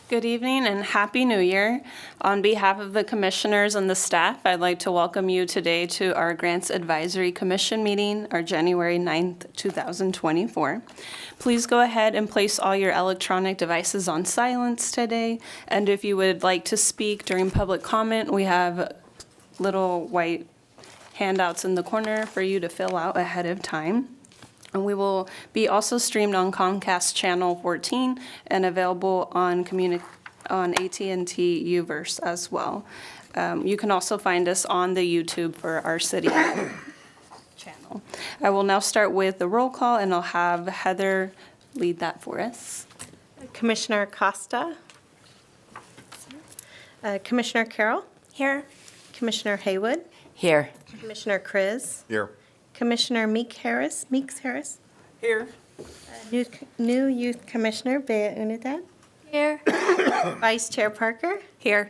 Good evening and Happy New Year. On behalf of the commissioners and the staff, I'd like to welcome you today to our Grants Advisory Commission meeting, our January 9th, 2024. Please go ahead and place all your electronic devices on silence today. And if you would like to speak during public comment, we have little white handouts in the corner for you to fill out ahead of time. And we will be also streamed on Comcast Channel 14 and available on AT&T Uverse as well. You can also find us on the YouTube for our city channel. I will now start with the roll call, and I'll have Heather lead that for us. Commissioner Costa. Commissioner Carroll. Here. Commissioner Haywood. Here. Commissioner Kriz. Here. Commissioner Meeks Harris. Here. New Youth Commissioner Bea Unidad. Here. Vice Chair Parker. Here.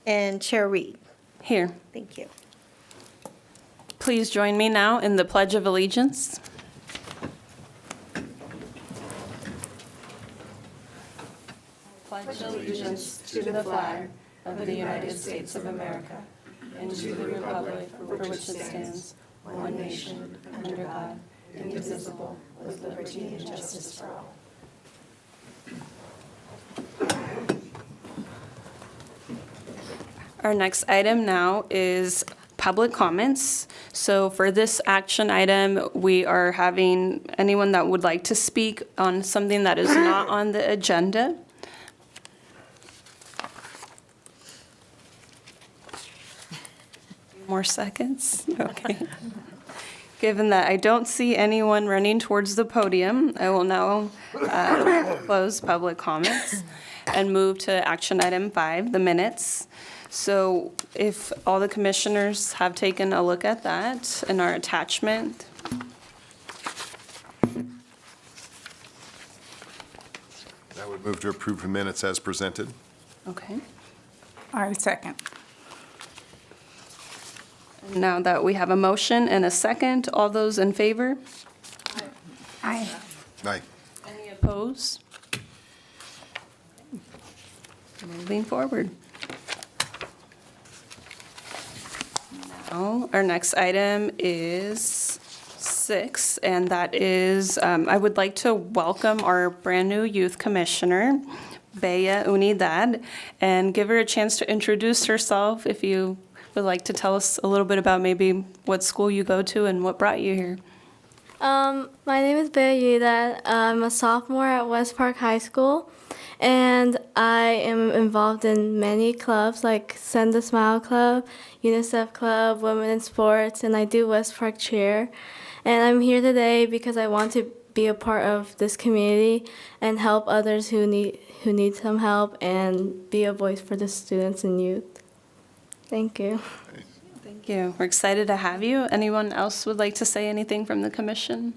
And Chair Reed. Here. Thank you. Please join me now in the Pledge of Allegiance. Pledge allegiance to the flag of the United States of America and to the republic for which it stands, one nation, under God, indivisible, with liberty and justice for all. Our next item now is public comments. So for this action item, we are having anyone that would like to speak on something that is not on the agenda. More seconds? Okay. Given that I don't see anyone running towards the podium, I will now close public comments and move to action item 5, the minutes. So if all the commissioners have taken a look at that in our attachment. I would move to approve the minutes as presented. Okay. I second. Now that we have a motion and a second, all those in favor? Aye. Aye. Any opposed? Moving forward. Now, our next item is 6, and that is, I would like to welcome our brand-new youth commissioner, Bea Unidad, and give her a chance to introduce herself if you would like to tell us a little bit about maybe what school you go to and what brought you here. My name is Bea Unidad. I'm a sophomore at West Park High School, and I am involved in many clubs like Send a Smile Club, UNICEF Club, Women in Sports, and I do West Park Cheer. And I'm here today because I want to be a part of this community and help others who need some help and be a voice for the students and youth. Thank you. Thank you. We're excited to have you. Anyone else would like to say anything from the commission?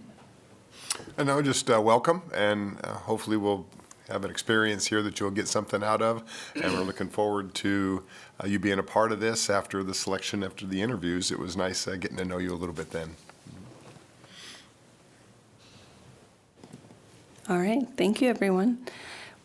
And now just welcome, and hopefully we'll have an experience here that you'll get something out of. And we're looking forward to you being a part of this after the selection, after the interviews. It was nice getting to know you a little bit then. All right. Thank you, everyone.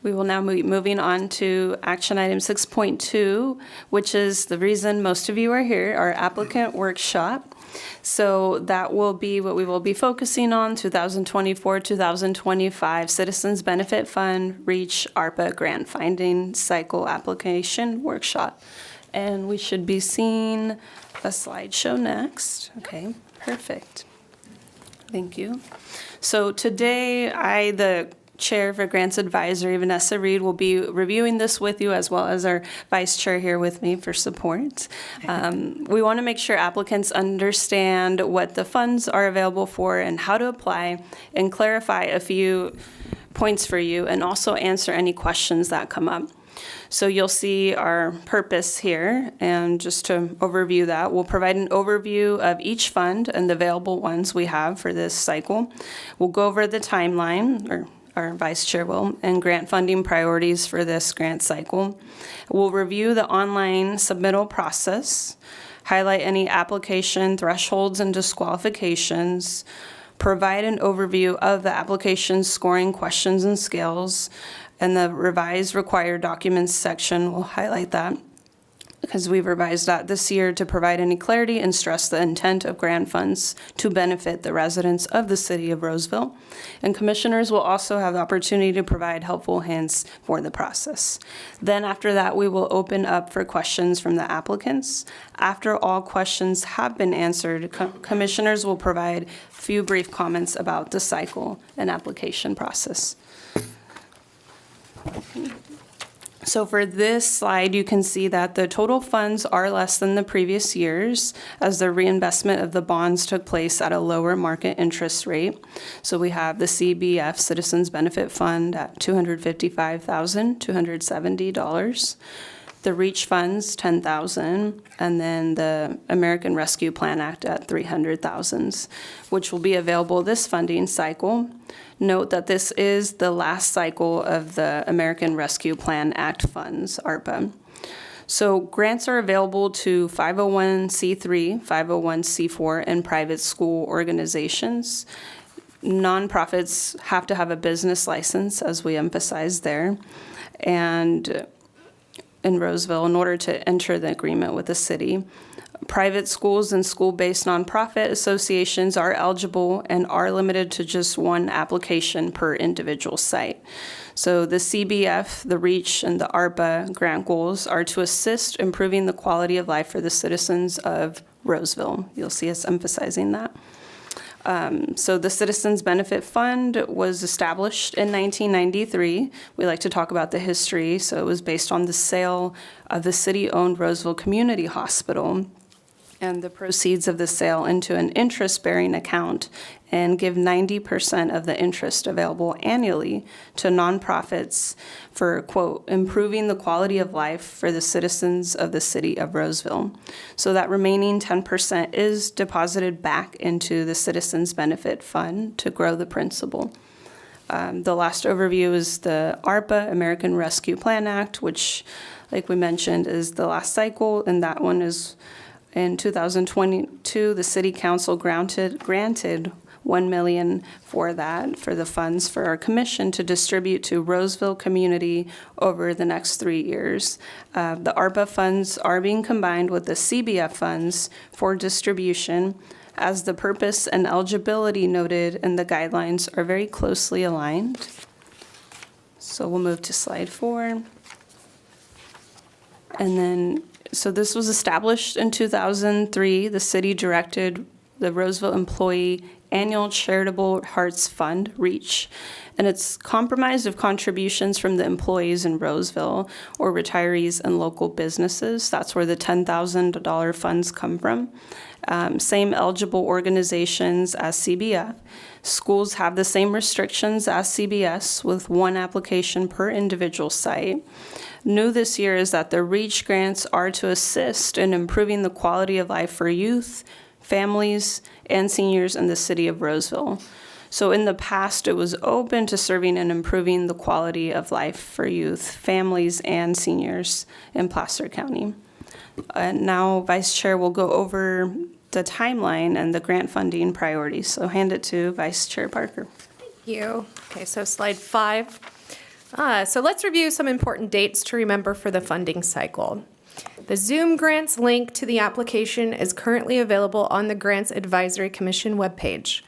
We will now be moving on to action item 6.2, which is the reason most of you are here, our applicant workshop. So that will be what we will be focusing on, 2024-2025 Citizens Benefit Fund REACH ARPA Grant Finding Cycle Application Workshop. And we should be seeing a slideshow next. Okay, perfect. Thank you. So today, the Chair for Grants Advisory, Vanessa Reed, will be reviewing this with you, as well as our Vice Chair here with me for support. We want to make sure applicants understand what the funds are available for and how to apply, and clarify a few points for you, and also answer any questions that come up. So you'll see our purpose here, and just to overview that, we'll provide an overview of each fund and the available ones we have for this cycle. We'll go over the timeline, or our Vice Chair will, and grant funding priorities for this grant cycle. We'll review the online submittal process, highlight any application thresholds and disqualifications, provide an overview of the application scoring questions and scales, And the revised required documents section will highlight that, because we've revised that this year to provide any clarity and stress the intent of grant funds to benefit the residents of the city of Roseville. And commissioners will also have the opportunity to provide helpful hints for the process. Then after that, we will open up for questions from the applicants. After all questions have been answered, commissioners will provide a few brief comments about the cycle and application process. So for this slide, you can see that the total funds are less than the previous years, as the reinvestment of the bonds took place at a lower market interest rate. So we have the CBF Citizens Benefit Fund at $255,270. The REACH funds, $10,000, and then the American Rescue Plan Act at $300,000, which will be available this funding cycle. Note that this is the last cycle of the American Rescue Plan Act funds, ARPA. So grants are available to 501c3, 501c4, and private school organizations. Nonprofits have to have a business license, as we emphasized there, and in Roseville in order to enter the agreement with the city. Private schools and school-based nonprofit associations are eligible and are limited to just one application per individual site. So the CBF, the REACH, and the ARPA grant goals are to assist improving the quality of life for the citizens of Roseville. You'll see us emphasizing that. So the Citizens Benefit Fund was established in 1993. We like to talk about the history. So it was based on the sale of the city-owned Roseville Community Hospital and the proceeds of the sale into an interest-bearing account and give 90% of the interest available annually to nonprofits for, quote, improving the quality of life for the citizens of the city of Roseville. So that remaining 10% is deposited back into the Citizens Benefit Fund to grow the principal. The last overview is the ARPA, American Rescue Plan Act, which, like we mentioned, is the last cycle, and that one is in 2022, the city council granted $1 million for that, for the funds for our commission to distribute to Roseville community over the next 3 years. The ARPA funds are being combined with the CBF funds for distribution, as the purpose and eligibility noted in the guidelines are very closely aligned. So we'll move to slide 4. And then, so this was established in 2003. The city directed the Roseville Employee Annual Charitable Hearts Fund, REACH, and it's comprised of contributions from the employees in Roseville or retirees and local businesses. That's where the $10,000 funds come from. Same eligible organizations as CBF. Schools have the same restrictions as CBS with one application per individual site. New this year is that the REACH grants are to assist in improving the quality of life for youth, families, and seniors in the city of Roseville. So in the past, it was open to serving and improving the quality of life for youth, families, and seniors in Placer County. Now, Vice Chair will go over the timeline and the grant funding priorities. So hand it to Vice Chair Parker. Thank you. Okay, so slide 5. So let's review some important dates to remember for the funding cycle. The Zoom Grants link to the application is currently available on the Grants Advisory Commission webpage.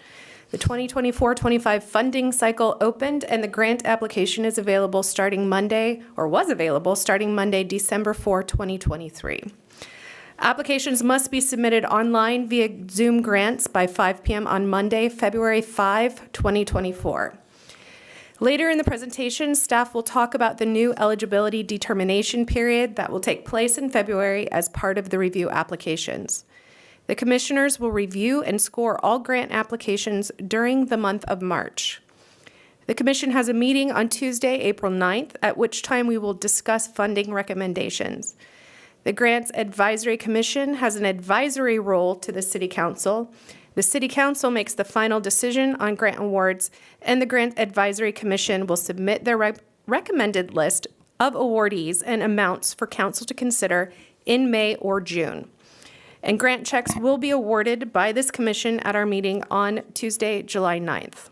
The 2024-25 funding cycle opened, and the grant application is available starting Monday, or was available starting Monday, December 4, 2023. Applications must be submitted online via Zoom Grants by 5 p.m. on Monday, February 5, 2024. Later in the presentation, staff will talk about the new eligibility determination period that will take place in February as part of the review applications. The commissioners will review and score all grant applications during the month of March. The commission has a meeting on Tuesday, April 9th, at which time we will discuss funding recommendations. The Grants Advisory Commission has an advisory role to the City Council. The City Council makes the final decision on grant awards, and the Grant Advisory Commission will submit their recommended list of awardees and amounts for Council to consider in May or June. And grant checks will be awarded by this commission at our meeting on Tuesday, July 9th.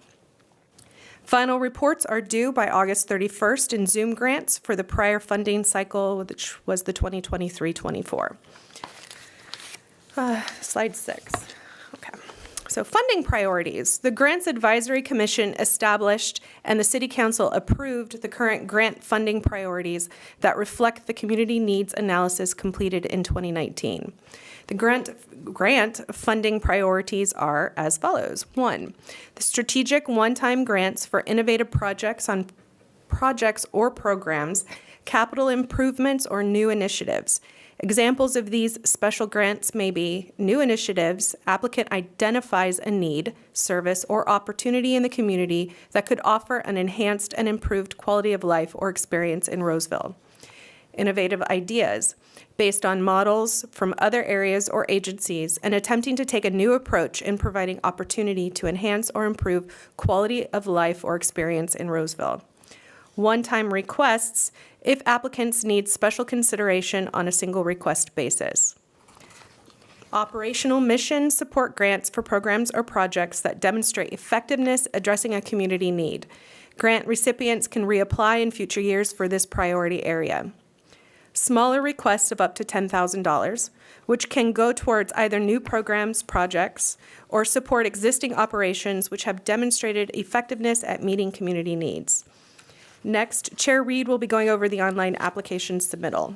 Final reports are due by August 31st in Zoom grants for the prior funding cycle, which was the 2023-24. Slide 6. Okay. So funding priorities. The Grants Advisory Commission established and the City Council approved the current grant funding priorities that reflect the community needs analysis completed in 2019. The grant funding priorities are as follows. 1, the strategic one-time grants for innovative projects or programs, capital improvements, or new initiatives. Examples of these special grants may be new initiatives, applicant identifies a need, service, or opportunity in the community that could offer an enhanced and improved quality of life or experience in Roseville. Innovative ideas, based on models from other areas or agencies and attempting to take a new approach in providing opportunity to enhance or improve quality of life or experience in Roseville. One-time requests if applicants need special consideration on a single request basis. Operational mission support grants for programs or projects that demonstrate effectiveness addressing a community need. Grant recipients can reapply in future years for this priority area. Smaller requests of up to $10,000, which can go towards either new programs, projects, or support existing operations which have demonstrated effectiveness at meeting community needs. Next, Chair Reed will be going over the online application submittal.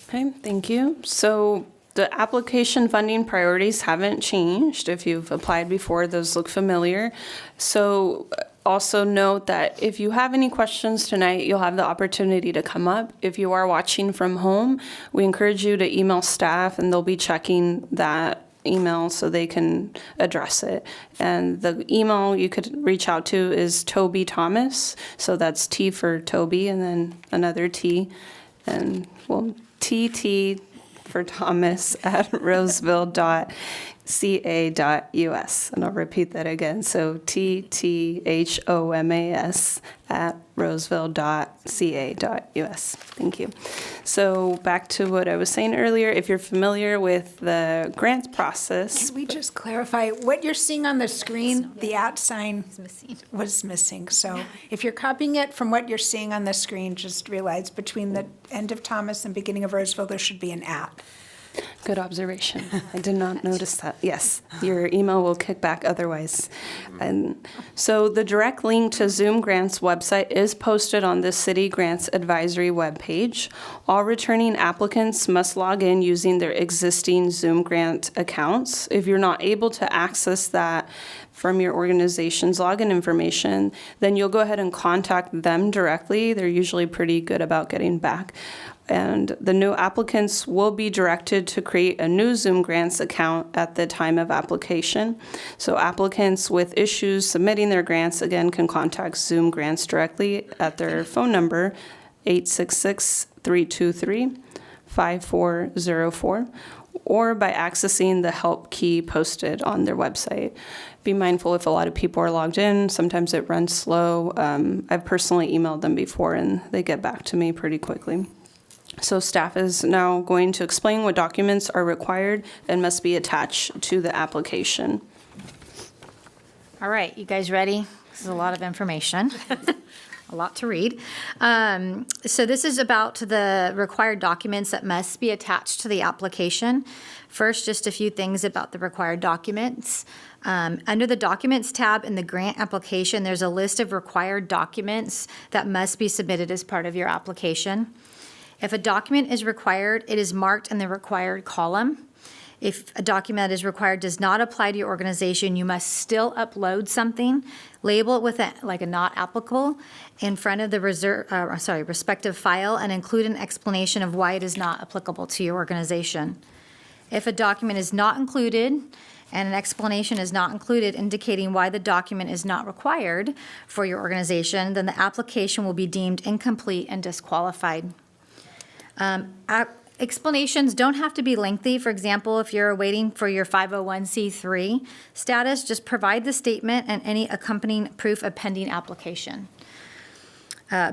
Okay, thank you. So the application funding priorities haven't changed. If you've applied before, those look familiar. So also note that if you have any questions tonight, you'll have the opportunity to come up. If you are watching from home, we encourage you to email staff and they'll be checking that email so they can address it. And the email you could reach out to is Toby Thomas. So that's T for Toby and then another T. And well, TT for Thomas at roseville.ca.us. And I'll repeat that again. So TTHOMAS at roseville.ca.us. Thank you. So back to what I was saying earlier, if you're familiar with the grant process. Can we just clarify, what you're seeing on the screen, the @ sign was missing. So if you're copying it from what you're seeing on the screen, just realize between the end of Thomas and beginning of Roseville, there should be an @ Good observation. I did not notice that. Yes, your email will kick back otherwise. And so the direct link to Zoom Grants website is posted on the City Grants Advisory webpage. All returning applicants must log in using their existing Zoom Grant accounts. If you're not able to access that from your organization's login information, then you'll go ahead and contact them directly. They're usually pretty good about getting back. And the new applicants will be directed to create a new Zoom Grants account at the time of application. So applicants with issues submitting their grants, again, can contact Zoom Grants directly at their phone number, 866-323-5404, or by accessing the help key posted on their website. Be mindful if a lot of people are logged in, sometimes it runs slow. I've personally emailed them before and they get back to me pretty quickly. So staff is now going to explain what documents are required and must be attached to the application. All right, you guys ready? This is a lot of information, a lot to read. So this is about the required documents that must be attached to the application. First, just a few things about the required documents. Under the Documents tab in the grant application, there's a list of required documents that must be submitted as part of your application. If a document is required, it is marked in the required column. If a document that is required does not apply to your organization, you must still upload something, label it with a not applicable in front of the respective file, and include an explanation of why it is not applicable to your organization. If a document is not included and an explanation is not included indicating why the document is not required for your organization, then the application will be deemed incomplete and disqualified. Explanations don't have to be lengthy. For example, if you're waiting for your 501c3 status, just provide the statement and any accompanying proof of pending application.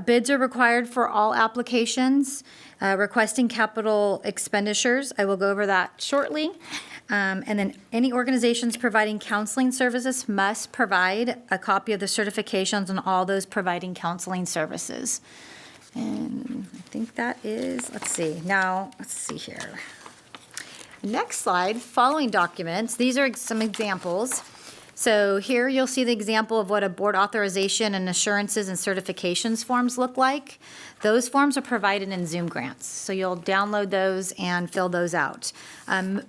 Bids are required for all applications. Requesting capital expenditures, I will go over that shortly. And then any organizations providing counseling services must provide a copy of the certifications on all those providing counseling services. And I think that is, let's see here. Next slide, following documents. These are some examples. So here you'll see the example of what a board authorization and assurances and certifications forms look like. Those forms are provided in Zoom grants, so you'll download those and fill those out.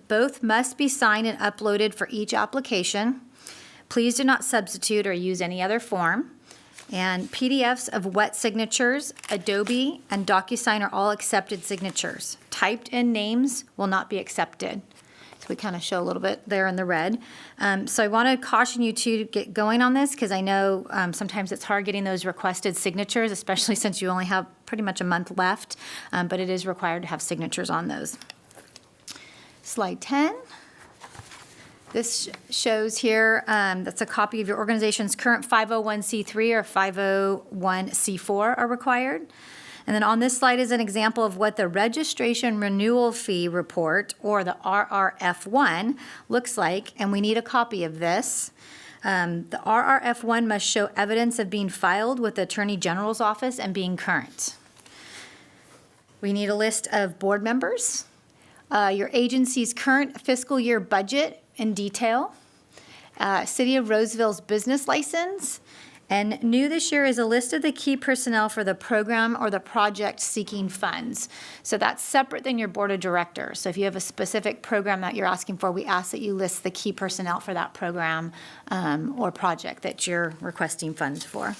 Both must be signed and uploaded for each application. Please do not substitute or use any other form. And PDFs of wet signatures, Adobe, and DocuSign are all accepted signatures. Typed in names will not be accepted. So we kind of show a little bit there in the red. So I want to caution you to get going on this because I know sometimes it's hard getting those requested signatures, especially since you only have pretty much a month left, but it is required to have signatures on those. Slide 10. This shows here, that's a copy of your organization's current 501c3 or 501c4 are required. And then on this slide is an example of what the registration renewal fee report, or the RRF1, looks like, and we need a copy of this. The RRF1 must show evidence of being filed with the Attorney General's office and being current. We need a list of board members, your agency's current fiscal year budget in detail, City of Roseville's business license, and new this year is a list of the key personnel for the program or the project seeking funds. So that's separate than your board of directors. So if you have a specific program that you're asking for, we ask that you list the key personnel for that program or project that you're requesting funds for.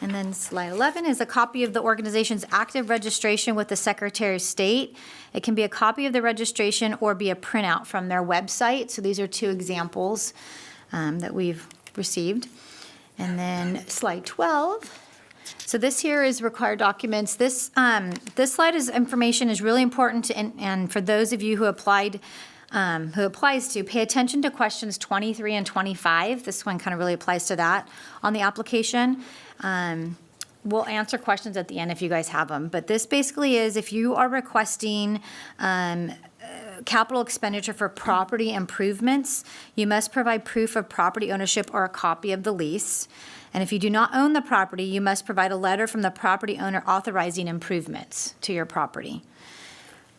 And then slide 11 is a copy of the organization's active registration with the Secretary of State. It can be a copy of the registration or be a printout from their website. So these are two examples that we've received. And then slide 12. So this here is required documents. This slide information is really important and for those of you who applies to, pay attention to questions 23 and 25. This one kind of really applies to that on the application. We'll answer questions at the end if you guys have them. But this basically is if you are requesting capital expenditure for property improvements, you must provide proof of property ownership or a copy of the lease. And if you do not own the property, you must provide a letter from the property owner authorizing improvements to your property.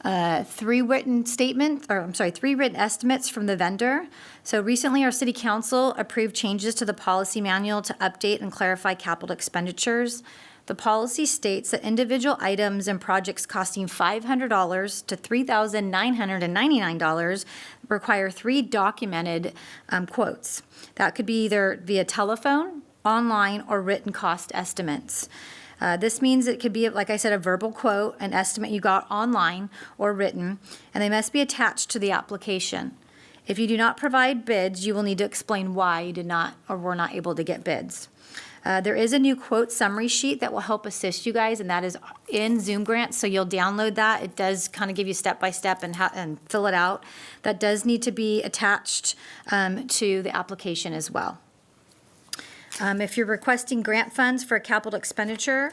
Three written estimates from the vendor. So recently, our city council approved changes to the policy manual to update and clarify capital expenditures. The policy states that individual items and projects costing $500 to $3,999 require 3 documented quotes. That could be either via telephone, online, or written cost estimates. This means it could be, like I said, a verbal quote, an estimate you got online or written, and they must be attached to the application. If you do not provide bids, you will need to explain why you did not or were not able to get bids. There is a new quote summary sheet that will help assist you guys, and that is in Zoom Grants, so you'll download that. It does kind of give you step-by-step and fill it out. That does need to be attached to the application as well. If you're requesting grant funds for a capital expenditure,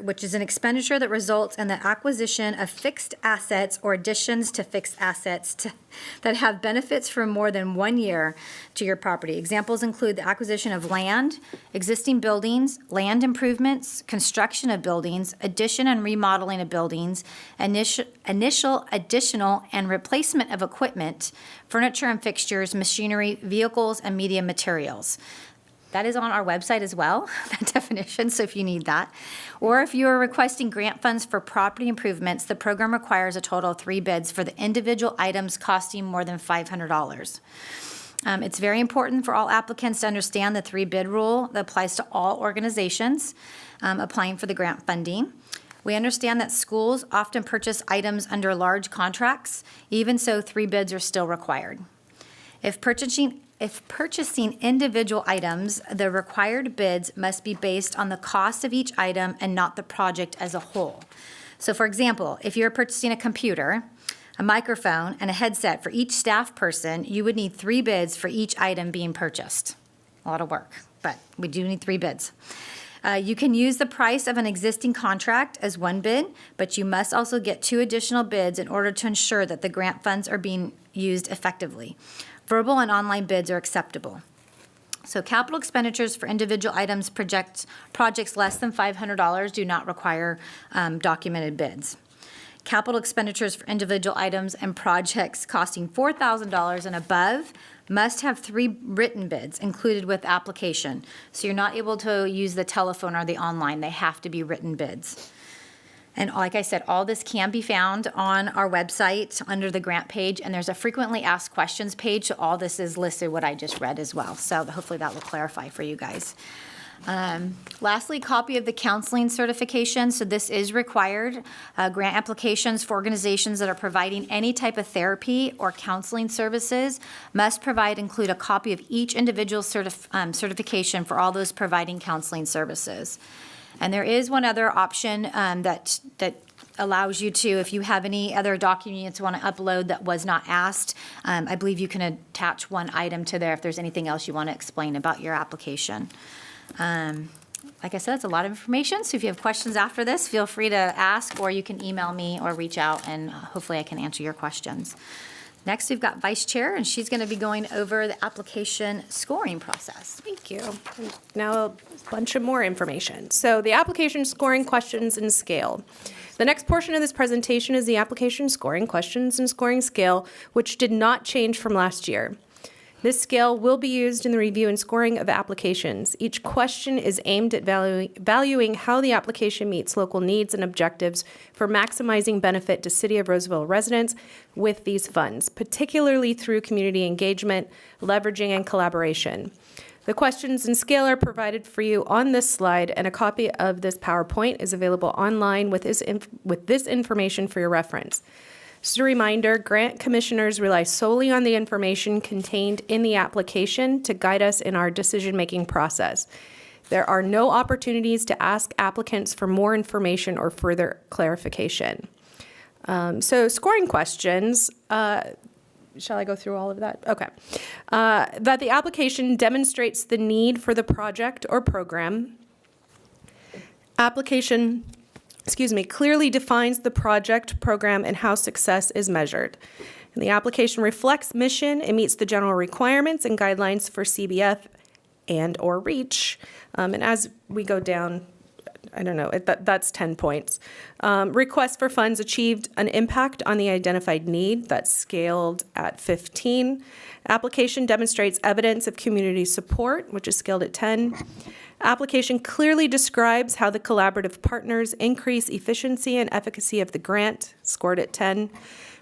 which is an expenditure that results in the acquisition of fixed assets or additions to fixed assets that have benefits for more than 1 year to your property. Examples include the acquisition of land, existing buildings, land improvements, construction of buildings, addition and remodeling of buildings, initial, additional, and replacement of equipment, furniture and fixtures, machinery, vehicles, and media materials. That is on our website as well, that definition, so if you need that. Or if you are requesting grant funds for property improvements, the program requires a total of 3 bids for the individual items costing more than $500. It's very important for all applicants to understand the 3-bid rule that applies to all organizations applying for the grant funding. We understand that schools often purchase items under large contracts. Even so, 3 bids are still required. If purchasing individual items, the required bids must be based on the cost of each item and not the project as a whole. So for example, if you're purchasing a computer, a microphone, and a headset for each staff person, you would need 3 bids for each item being purchased. A lot of work. but we do need 3 bids. You can use the price of an existing contract as one bid, but you must also get 2 additional bids in order to ensure that the grant funds are being used effectively. Verbal and online bids are acceptable. So capital expenditures for individual items, projects less than $500 do not require documented bids. Capital expenditures for individual items and projects costing $4,000 and above must have 3 written bids included with application. So you're not able to use the telephone or the online. They have to be written bids. And like I said, all this can be found on our website under the grant page, and there's a frequently asked questions page. So all this is listed, what I just read as well. So hopefully that will clarify for you guys. Lastly, copy of the counseling certification. So this is required. Grant applications for organizations that are providing any type of therapy or counseling services must include a copy of each individual certification for all those providing counseling services. And there is one other option that allows you to, if you have any other documents you want to upload that was not asked, I believe you can attach one item to there if there's anything else you want to explain about your application. Like I said, it's a lot of information, so if you have questions after this, feel free to ask, or you can email me or reach out, and hopefully I can answer your questions. Next, we've got Vice Chair, and she's going to be going over the application scoring process. Thank you. And now a bunch of more information. So the application scoring questions and scale. The next portion of this presentation is the application scoring questions and scoring scale, which did not change from last year. This scale will be used in the review and scoring of applications. Each question is aimed at valuing how the application meets local needs and objectives for maximizing benefit to City of Roseville residents with these funds, particularly through community engagement, leveraging, and collaboration. The questions and scale are provided for you on this slide, and a copy of this PowerPoint is available online with this information for your reference. Just a reminder, grant commissioners rely solely on the information contained in the application to guide us in our decision-making process. There are no opportunities to ask applicants for more information or further clarification. So scoring questions, shall I go through all of that? Okay. That the application demonstrates the need for the project or program. Application clearly defines the project, program, and how success is measured. And the application reflects mission and meets the general requirements and guidelines for CBF and/or REACH. And as we go down, I don't know, that's 10 points. Request for funds achieved an impact on the identified need. That's scaled at 15. Application demonstrates evidence of community support, which is scaled at 10. Application clearly describes how the collaborative partners increase efficiency and efficacy of the grant, scored at 10.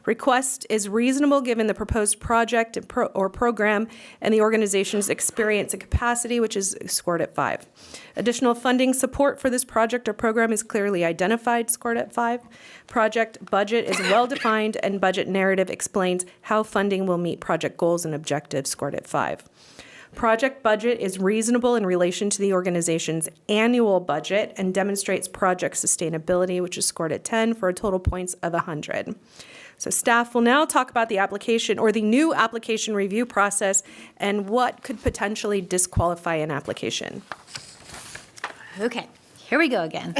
Request is reasonable given the proposed project or program and the organization's experience and capacity, which is scored at 5. Additional funding support for this project or program is clearly identified, scored at 5. Project budget is well-defined, and budget narrative explains how funding will meet project goals and objectives, scored at 5. Project budget is reasonable in relation to the organization's annual budget and demonstrates project sustainability, which is scored at 10 for a total points of 100. So staff will now talk about the application or the new application review process and what could potentially disqualify an application. Okay, here we go again.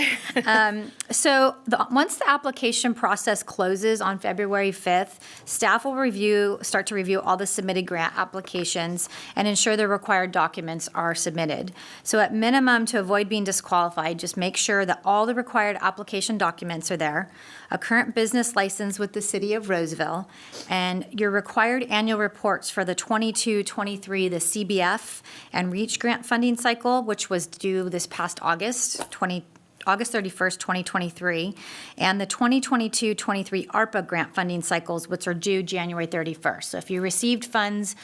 Once the application process closes on February 5th, staff will start to review all the submitted grant applications and ensure the required documents are submitted. So at minimum, to avoid being disqualified, just make sure that all the required application documents are there, a current business license with the City of Roseville, and your required annual reports for the 22-23, the CBF and REACH grant funding cycle, which was due this past August 31st, 2023, and the 2022-23 ARPA grant funding cycles, which are due January 31st. So if you received funds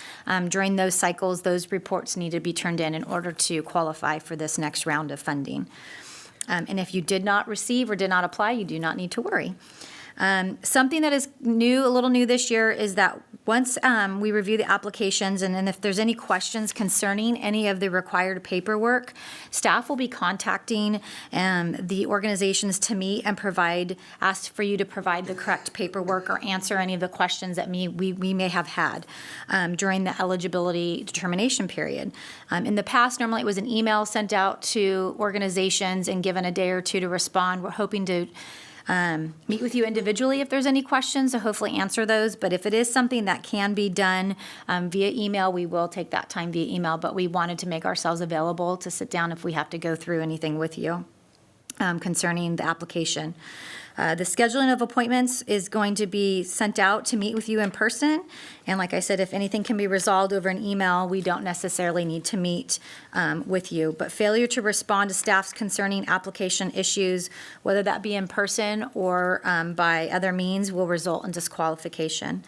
during those cycles, those reports need to be turned in order to qualify for this next round of funding. And if you did not receive or did not apply, you do not need to worry. Something that is new, a little new this year, is that once we review the applications, and then if there's any questions concerning any of the required paperwork, staff will be contacting the organizations to meet and ask for you to provide the correct paperwork or answer any of the questions that we may have had during the eligibility determination period. In the past, normally it was an email sent out to organizations and given a day or two to respond. We're hoping to meet with you individually if there's any questions, to hopefully answer those. But if it is something that can be done via email, we will take that time via email. But we wanted to make ourselves available to sit down if we have to go through anything with you concerning the application. The scheduling of appointments is going to be sent out to meet with you in person. And like I said, if anything can be resolved over an email, we don't necessarily need to meet with you. But failure to respond to staff's concerning application issues, whether that be in person or by other means, will result in disqualification.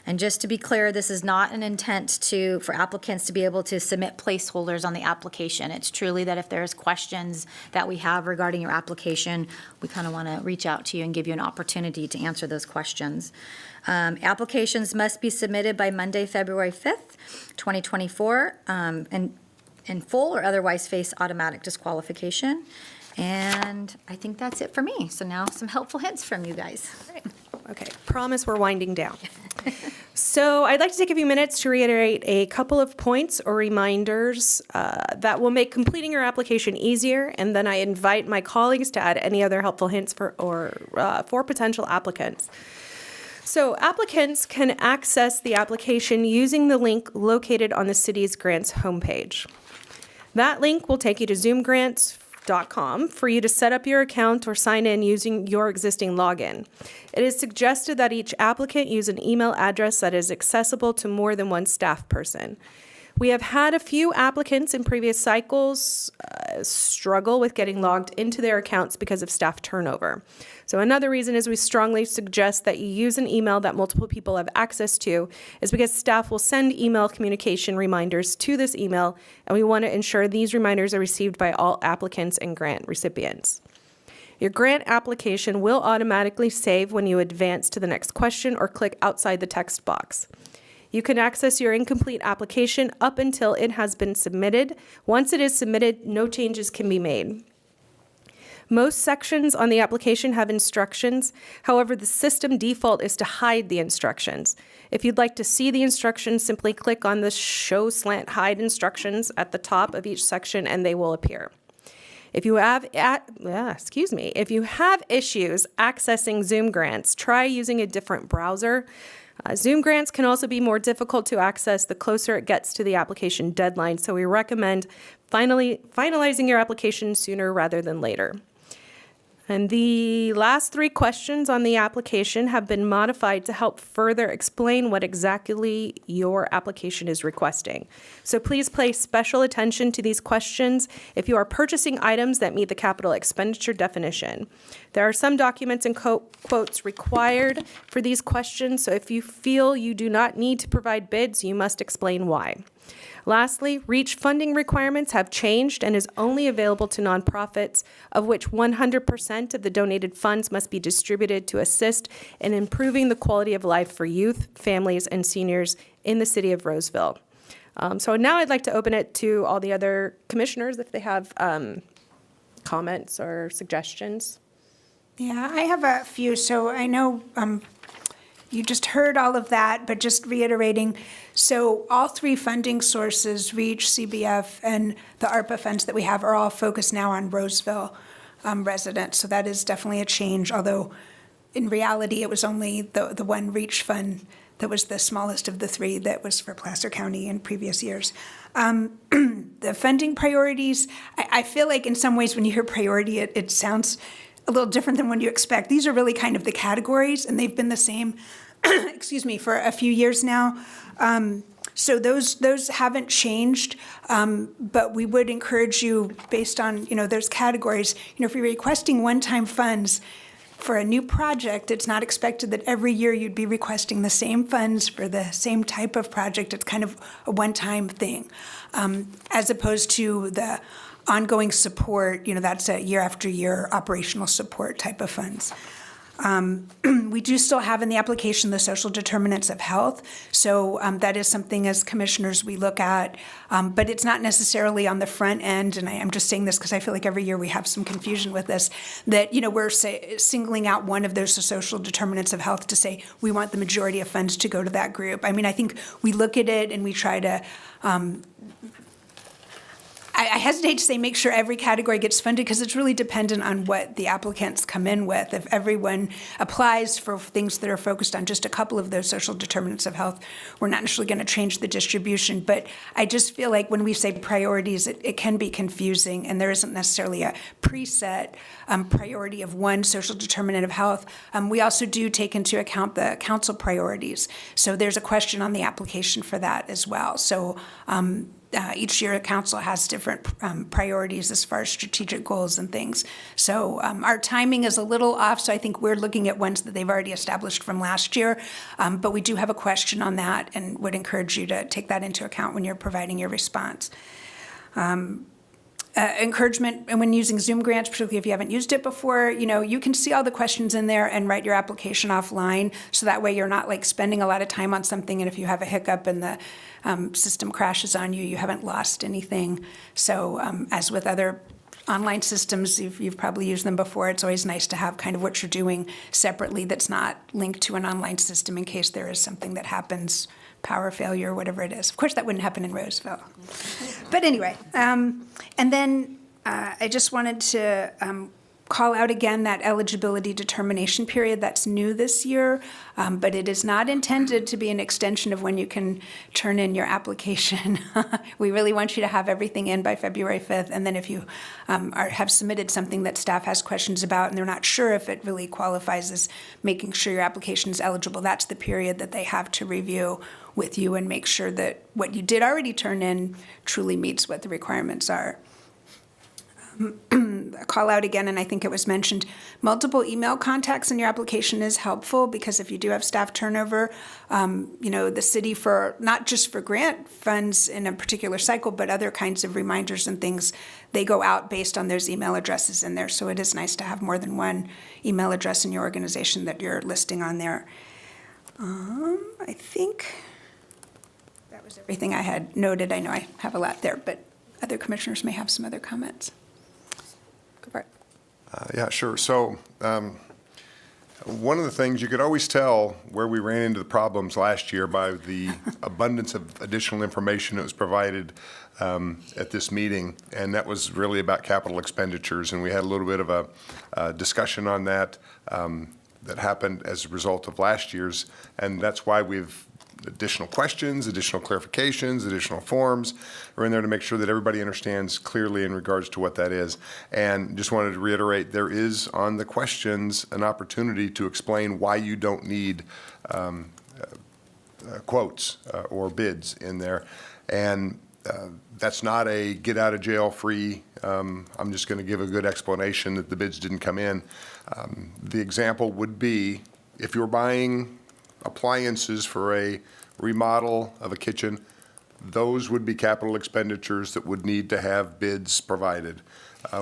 And just to be clear, this is not an intent for applicants to be able to submit placeholders on the application. It's truly that if there's questions that we have regarding your application, we kind of want to reach out to you and give you an opportunity to answer those questions. Applications must be submitted by Monday, February 5th, 2024, and in full or otherwise face automatic disqualification. And I think that's it for me. So now some helpful hints from you guys. Okay, promise we're winding down. So I'd like to take a few minutes to reiterate a couple of points or reminders that will make completing your application easier, and then I invite my colleagues to add any other helpful hints for potential applicants. So applicants can access the application using the link located on the city's grants homepage. That link will take you to zoomgrants.com for you to set up your account or sign in using your existing login. It is suggested that each applicant use an email address that is accessible to more than one staff person. We have had a few applicants in previous cycles struggle with getting logged into their accounts because of staff turnover. So another reason is we strongly suggest that you use an email that multiple people have access to, is because staff will send email communication reminders to this email, and we want to ensure these reminders are received by all applicants and grant recipients. Your grant application will automatically save when you advance to the next question or click outside the text box. You can access your incomplete application up until it has been submitted. Once it is submitted, no changes can be made. Most sections on the application have instructions. However, the system default is to hide the instructions. If you'd like to see the instructions, simply click on the Show Slant Hide instructions at the top of each section and they will appear. If you have if you have issues accessing Zoom Grants, try using a different browser. Zoom Grants can also be more difficult to access the closer it gets to the application deadline, so we recommend finalizing your application sooner rather than later. And the last 3 questions on the application have been modified to help further explain what exactly your application is requesting. So please pay special attention to these questions if you are purchasing items that meet the capital expenditure definition. There are some documents and quotes required for these questions, so if you feel you do not need to provide bids, you must explain why. Lastly, REACH funding requirements have changed and is only available to nonprofits, of which 100% of the donated funds must be distributed to assist in improving the quality of life for youth, families, and seniors in the city of Roseville. So now I'd like to open it to all the other commissioners if they have comments or suggestions. Yeah, I have a few. So I know you just heard all of that, but just reiterating, so all 3 funding sources, REACH, CBF, and the ARPA funds that we have are all focused now on Roseville residents. So that is definitely a change, although in reality, it was only the one REACH fund that was the smallest of the 3 that was for Placer County in previous years. The funding priorities, I feel like in some ways when you hear priority, it sounds a little different than what you expect. These are really kind of the categories, and they've been the same, excuse me, for a few years now. So those haven't changed, but we would encourage you based on, those categories. If you're requesting one-time funds for a new project, it's not expected that every year you'd be requesting the same funds for the same type of project. It's kind of a one-time thing, as opposed to the ongoing support, that's a year after year operational support type of funds. We do still have in the application the social determinants of health, so that is something as commissioners we look at, but it's not necessarily on the front end, and I'm just saying this because I feel like every year we have some confusion with this, that, we're singling out one of those social determinants of health to say we want the majority of funds to go to that group. I mean, I think we look at it and we try to I hesitate to say make sure every category gets funded because it's really dependent on what the applicants come in with. If everyone applies for things that are focused on just a couple of those social determinants of health, we're not necessarily going to change the distribution. But I just feel like when we say priorities, it can be confusing, and there isn't necessarily a preset priority of one social determinant of health. We also do take into account the council priorities. So there's a question on the application for that as well. So each year, the council has different priorities as far as strategic goals and things. So our timing is a little off, so I think we're looking at ones that they've already established from last year. But we do have a question on that and would encourage you to take that into account when you're providing your response. Encouragement, and when using Zoom grants, particularly if you haven't used it before, you can see all the questions in there and write your application offline, so that way you're not like spending a lot of time on something, and if you have a hiccup and the system crashes on you, you haven't lost anything. So as with other online systems, you've probably used them before, it's always nice to have kind of what you're doing separately that's not linked to an online system in case there is something that happens, power failure, whatever it is. Of course, that wouldn't happen in Roseville. But anyway, and then I just wanted to call out again that eligibility determination period that's new this year, but it is not intended to be an extension of when you can turn in your application. We really want you to have everything in by February 5th, and then if you have submitted something that staff has questions about and they're not sure if it really qualifies as making sure your application is eligible, that's the period that they have to review with you and make sure that what you did already turn in truly meets what the requirements are. Call out again, and I think it was mentioned, multiple email contacts in your application is helpful because if you do have staff turnover, the city, for not just for grant funds in a particular cycle, but other kinds of reminders and things, they go out based on those email addresses in there. So it is nice to have more than one email address in your organization that you're listing on there. I think that was everything I had noted. I know I have a lot there, but other commissioners may have some other comments. Go for it. Yeah, sure. So one of the things, you could always tell where we ran into the problems last year by the abundance of additional information that was provided at this meeting, and that was really about capital expenditures. And we had a little bit of a discussion on that that happened as a result of last year's, and that's why we've additional questions, additional clarifications, additional forms are in there to make sure that everybody understands clearly in regards to what that is. And just wanted to reiterate, there is on the questions an opportunity to explain why you don't need quotes or bids in there. And that's not a get out of jail free, I'm just going to give a good explanation that the bids didn't come in. The example would be if you're buying appliances for a remodel of a kitchen, those would be capital expenditures that would need to have bids provided.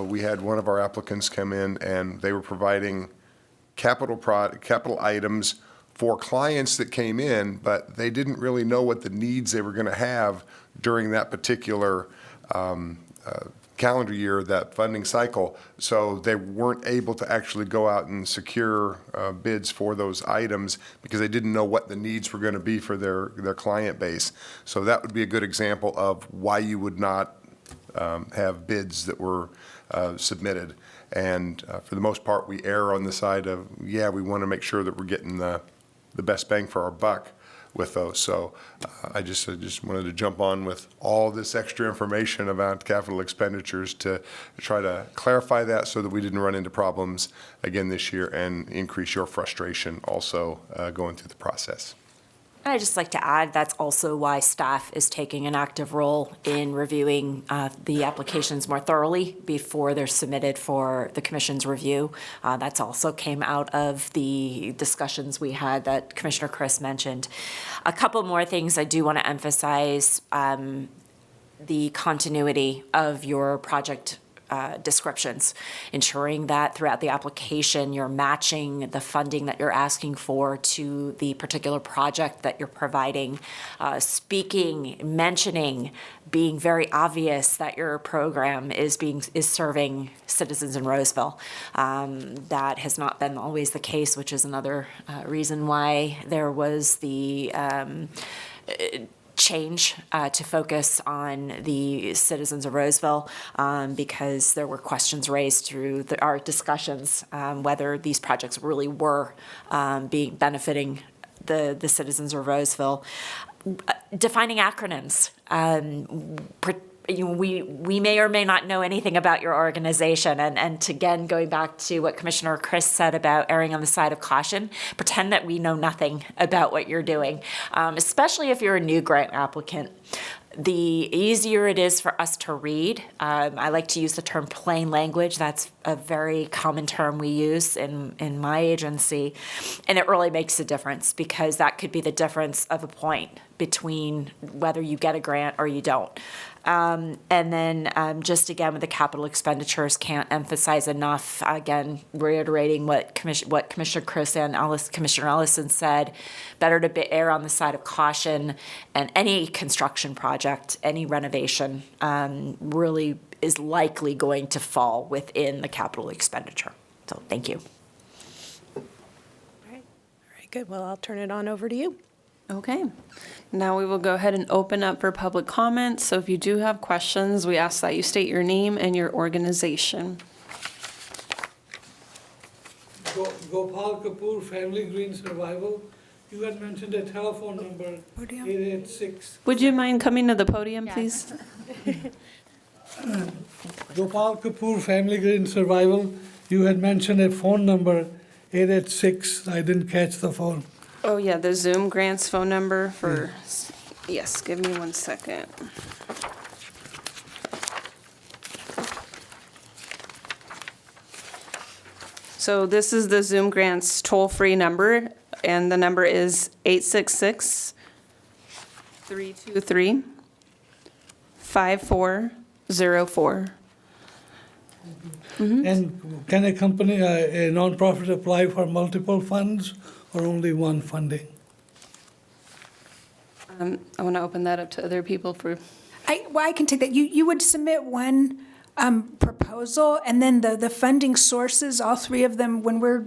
We had one of our applicants come in and they were providing capital items for clients that came in, but they didn't really know what the needs they were going to have during that particular calendar year, that funding cycle. So they weren't able to actually go out and secure bids for those items because they didn't know what the needs were going to be for their client base. So that would be a good example of why you would not have bids that were submitted. And for the most part, we err on the side of, yeah, we want to make sure that we're getting the best bang for our buck with those. So I just wanted to jump on with all this extra information about capital expenditures to try to clarify that so that we didn't run into problems again this year and increase your frustration also going through the process. I'd just like to add that's also why staff is taking an active role in reviewing the applications more thoroughly before they're submitted for the commission's review. That's also came out of the discussions we had that Commissioner Chris mentioned. A couple more things I do want to emphasize. The continuity of your project descriptions, ensuring that throughout the application, you're matching the funding that you're asking for to the particular project that you're providing, mentioning, being very obvious that your program is serving citizens in Roseville. That has not been always the case, which is another reason why there was the change to focus on the citizens of Roseville, because there were questions raised through our discussions whether these projects really were benefiting the citizens of Roseville. Defining acronyms. We may or may not know anything about your organization. And again, going back to what Commissioner Chris said about erring on the side of caution, pretend that we know nothing about what you're doing, especially if you're a new grant applicant. The easier it is for us to read. I like to use the term plain language. That's a very common term we use in my agency. And it really makes a difference, because that could be the difference of a point between whether you get a grant or you don't. And then just again, with the capital expenditures, can't emphasize enough, again, reiterating what Commissioner Chris and Commissioner Ellison said, better to err on the side of caution, and any construction project, any renovation really is likely going to fall within the capital expenditure. So thank you. All right, good. Well, I'll turn it on over to you. Okay. Now we will go ahead and open up for public comments. So if you do have questions, we ask that you state your name and your organization. Gopal Kapoor, Family Green Survival. You had mentioned a telephone number, 886. Would you mind coming to the podium, please? Gopal Kapoor, Family Green Survival. You had mentioned a phone number, 886. I didn't catch the phone. Oh, yeah, the Zoom grants phone number for, yes, give me 1 second. So this is the Zoom grants toll-free number, and the number is 866-323-5404. And can a company, a nonprofit apply for multiple funds or only one funding? I want to open that up to other people for, I can take that. You would submit one proposal, and then the funding sources, all three of them, when we're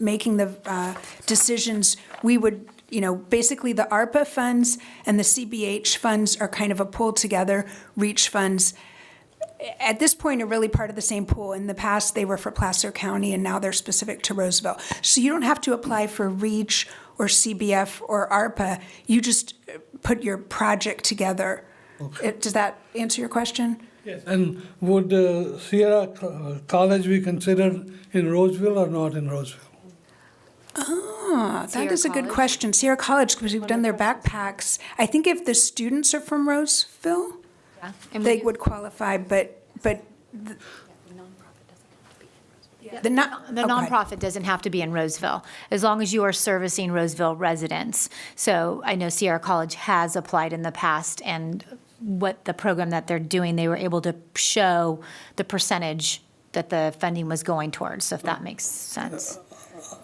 making the decisions, we would, basically the ARPA funds and the CBH funds are kind of a pool together. REACH funds, at this point, are really part of the same pool. In the past, they were for Placer County, and now they're specific to Roseville. So you don't have to apply for REACH or CBF or ARPA. You just put your project together. Okay. Does that answer your question? Yes. And would Sierra College be considered in Roseville or not in Roseville? That is a good question. Sierra College, because we've done their backpacks. I think if the students are from Roseville, they would qualify, but the nonprofit doesn't have to be in Roseville, as long as you are servicing Roseville residents. So I know Sierra College has applied in the past, and what the program that they're doing, they were able to show the percentage that the funding was going towards, so if that makes sense.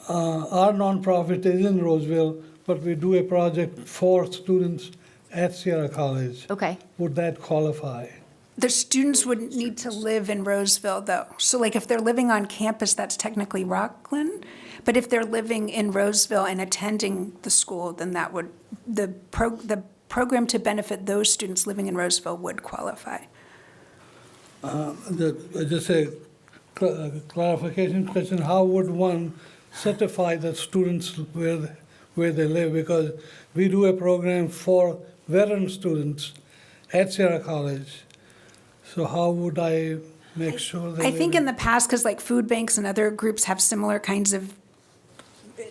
Our nonprofit is in Roseville, but we do a project for students at Sierra College. Okay. Would that qualify? the students wouldn't need to live in Roseville, though. So like if they're living on campus, that's technically Rockland. But if they're living in Roseville and attending the school, then that would, the program to benefit those students living in Roseville would qualify. Just a clarification question, how would one certify that students where they live? Because we do a program for veteran students at Sierra College. So how would I make sure that? I think in the past, because like food banks and other groups have similar kinds of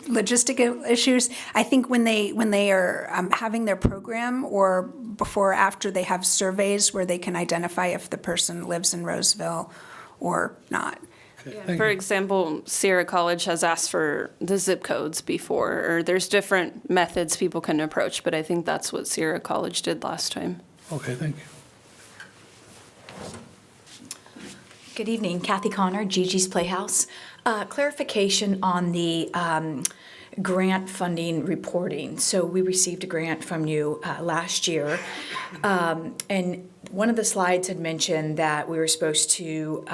logistical issues, I think when they are having their program or before or after, they have surveys where they can identify if the person lives in Roseville or not. Okay, For example, Sierra College has asked for the zip codes before, or there's different methods people can approach, but I think that's what Sierra College did last time. Okay, thank you. Good evening, Kathy Connor, Gigi's Playhouse. Clarification on the grant funding reporting. So we received a grant from you last year, and one of the slides had mentioned that we were supposed to,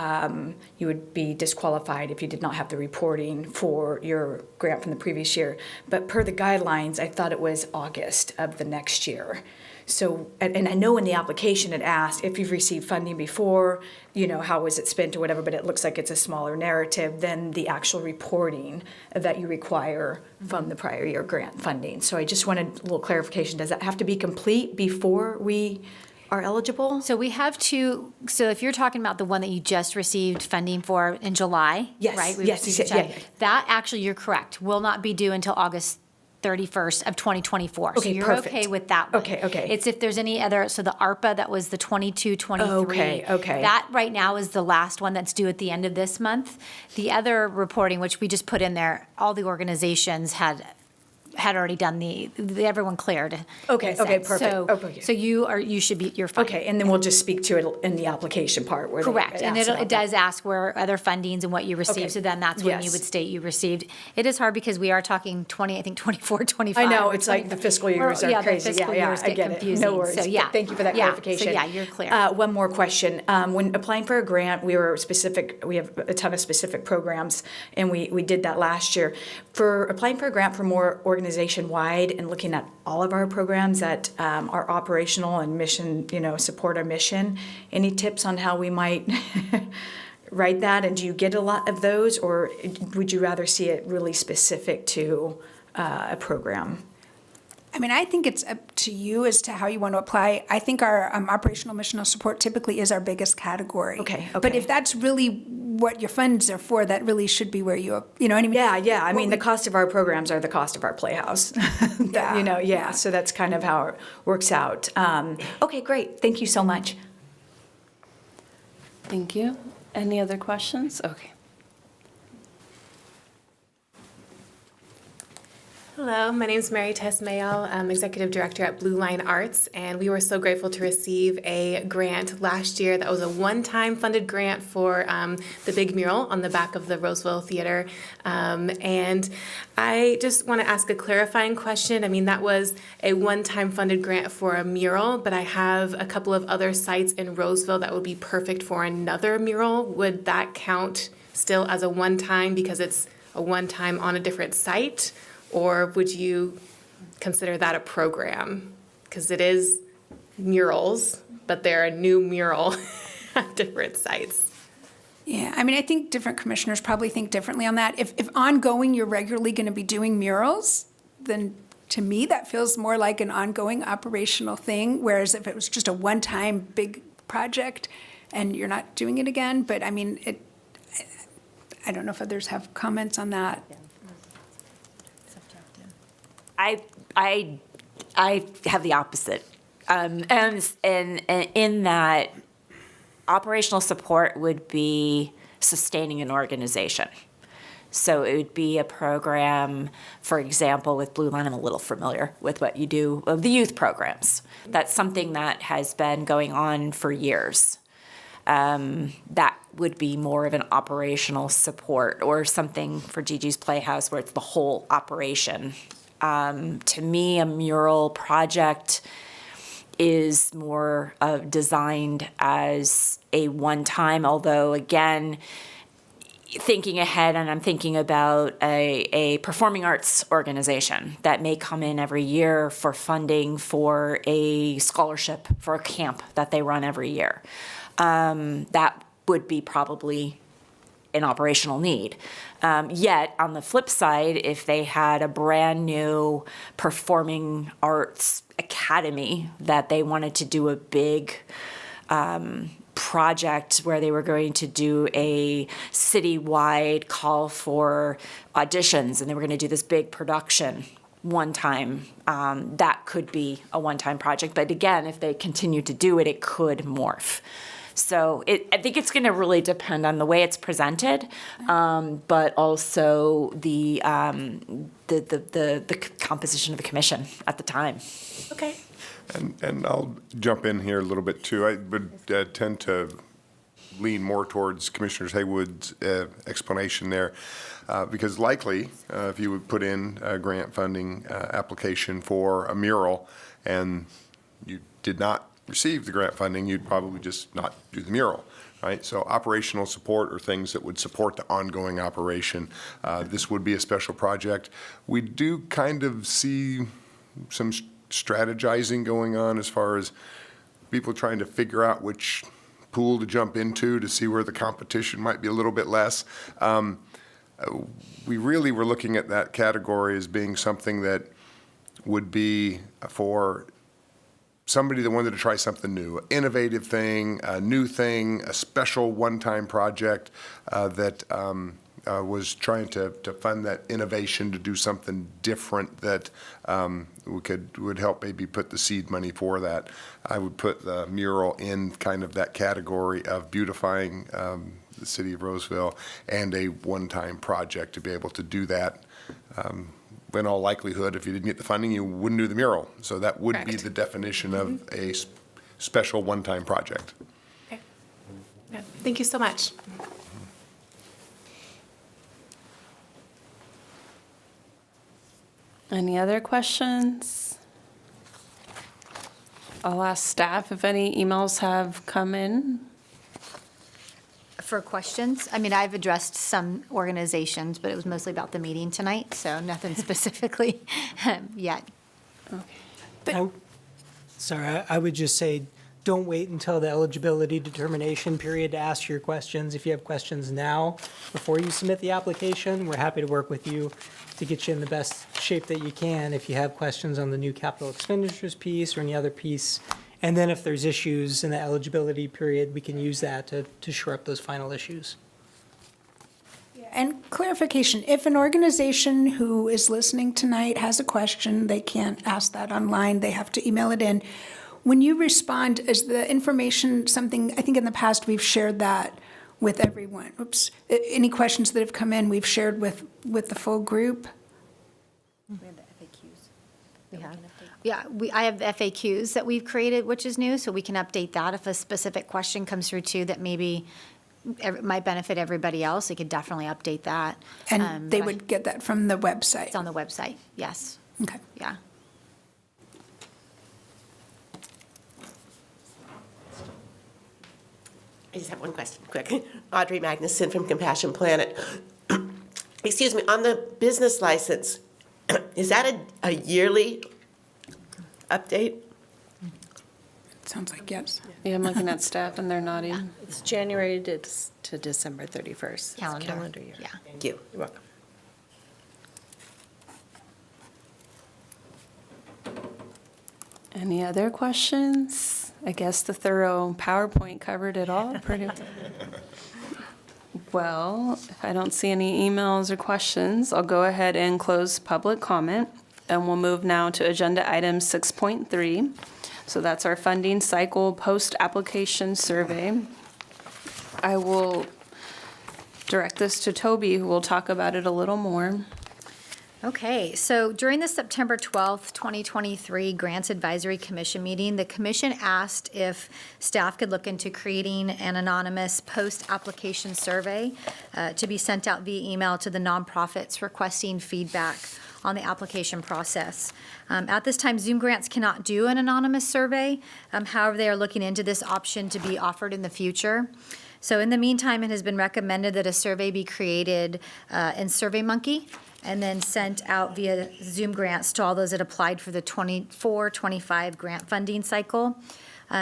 you would be disqualified if you did not have the reporting for your grant from the previous year. But per the guidelines, I thought it was August of the next year. So, and I know in the application it asked if you've received funding before, how was it spent or whatever, but it looks like it's a smaller narrative than the actual reporting that you require from the prior year grant funding. So I just wanted a little clarification. Does that have to be complete before we are eligible? So we have to, so if you're talking about the one that you just received funding for in July, Yes, right? We yes, received yeah, July. yeah. That actually, you're correct, will not be due until August 31st of 2024. So Okay, you're perfect. okay with that one. Okay. It's if there's any other, so the ARPA, that was the 22-23. Okay. That right now is the last one that's due at the end of this month. The other reporting, which we just put in there, all the organizations had already done everyone cleared. Okay, in a okay, sense. perfect. So, Okay. so you should be, you're fine. Okay, and then we'll just speak to it in the application part where Correct, and it it does ask where other fundings and what you Okay. received, so then that's when you Yes. would state you received. It is hard because we are talking 24, 25. I know, or it's like 20 the fiscal years Well, are crazy. the fiscal Yeah, years I get get it. confusing. No worries. So, yeah. Thank you for that Yeah, clarification. So, yeah, you're clear. One more question. When applying for a grant, we have a ton of specific programs, and we did that last year. For applying for a grant for more organization-wide and looking at all of our programs that are operational and mission, support our mission, any tips on how we might write that? And do you get a lot of those, or would you rather see it really specific to a program? I mean, I think it's up to you as to how you want to apply. I think our operational missional support typically is our biggest category. Okay. But if that's really what your funds are for, that really should be where you know what I mean? Yeah. I mean, the cost of our programs are the cost of our Playhouse. Yeah. So that's kind of how it works out. Okay, great. Thank you so much. Thank you. Any other questions? Okay. Hello, my name is Mary Tess Mayo. I'm Executive Director at Blue Line Arts, and we were so grateful to receive a grant last year that was a one-time funded grant for the big mural on the back of the Roseville Theater. And I just want to ask a clarifying question. I mean, that was a one-time funded grant for a mural, but I have a couple of other sites in Roseville that would be perfect for another mural. Would that count still as a one-time because it's a one-time on a different site? Or would you consider that a program? Because it is murals, but they're a new mural at different sites. Yeah, I mean, I think different commissioners probably think differently on that. If ongoing, you're regularly going to be doing murals, then to me, that feels more like an ongoing operational thing. Whereas if it was just a one-time big project and you're not doing it again, but I mean, I don't know if others have comments on that. I have the opposite, and in that operational support would be sustaining an organization. So it would be a program, for example, with Blue Line. I'm a little familiar with what you do of the youth programs. That's something that has been going on for years. That would be more of an operational support, or something for Gigi's Playhouse where it's the whole operation. To me, a mural project is more designed as a one-time, although again, thinking ahead, and I'm thinking about a performing arts organization that may come in every year for funding for a scholarship for a camp that they run every year. That would be probably an operational need. Yet, on the flip side, if they had a brand new performing arts academy that they wanted to do a big project where they were going to do a citywide call for auditions and they were going to do this big production one time, that could be a one-time project. But again, if they continue to do it, it could morph. So I think it's going to really depend on the way it's presented, but also the composition of the commission at the time. Okay. And I'll jump in here a little bit too. I would tend to lean more towards Commissioner Haywood's explanation there, because likely, if you would put in a grant funding application for a mural and you did not receive the grant funding, you'd probably just not do the mural, right? So operational support or things that would support the ongoing operation. This would be a special project. We do kind of see some strategizing going on as far as people trying to figure out which pool to jump into to see where the competition might be a little bit less. We really were looking at that category as being something that would be for somebody that wanted to try something new, an innovative thing, a new thing, a special one-time project that was trying to fund that innovation to do something different that would help maybe put the seed money for that. I would put the mural in kind of that category of beautifying the city of Roseville and a one-time project to be able to do that. In all likelihood, if you didn't get the funding, you wouldn't do the mural. So that would be Correct. the definition of a special one-time project. Okay. Yeah, thank you so much. Any other questions? I'll ask staff if any emails have come in. For questions, I mean, I've addressed some organizations, but it was mostly about the meeting tonight, so nothing specifically yet. Sorry, I would just say, don't wait until the eligibility determination period to ask your questions. If you have questions now, before you submit the application, we're happy to work with you to get you in the best shape that you can. If you have questions on the new capital expenditures piece or any other piece, and then if there's issues in the eligibility period, we can use that to shore up those final issues. And clarification, if an organization who is listening tonight has a question, they can't ask that online, they have to email it in. When you respond, is the information something, I think in the past we've shared that with everyone. Oops. Any questions that have come in, we've shared with the full group? Yeah, I have FAQs that we've created, which is new, so we can update that. If a specific question comes through too that maybe might benefit everybody else, we could definitely update that. And they but would get that from the website? It's on the website, yes. Okay. Yeah. I just have one question, quick. Audrey Magnuson from Compassion Planet. Excuse me, on the business license, is that a yearly update? Sounds like yes. Yeah, I'm looking at staff and they're nodding. It's January to December 31st. It's Calendar. year. Yeah. Thank you. You're welcome. Any other questions? I guess the thorough PowerPoint covered it all pretty well. If I don't see any emails or questions, I'll go ahead and close public comment. And we'll move now to agenda item 6.3. So that's our funding cycle post-application survey. I will direct this to Toby, who will talk about it a little more. Okay, so during the September 12th, 2023 Grants Advisory Commission meeting, the commission asked if staff could look into creating an anonymous post-application survey to be sent out via email to the nonprofits requesting feedback on the application process. At this time, Zoom Grants cannot do an anonymous survey. However, they are looking into this option to be offered in the future. So in the meantime, it has been recommended that a survey be created in SurveyMonkey and then sent out via Zoom Grants to all those that applied for the 24-25 grant funding cycle.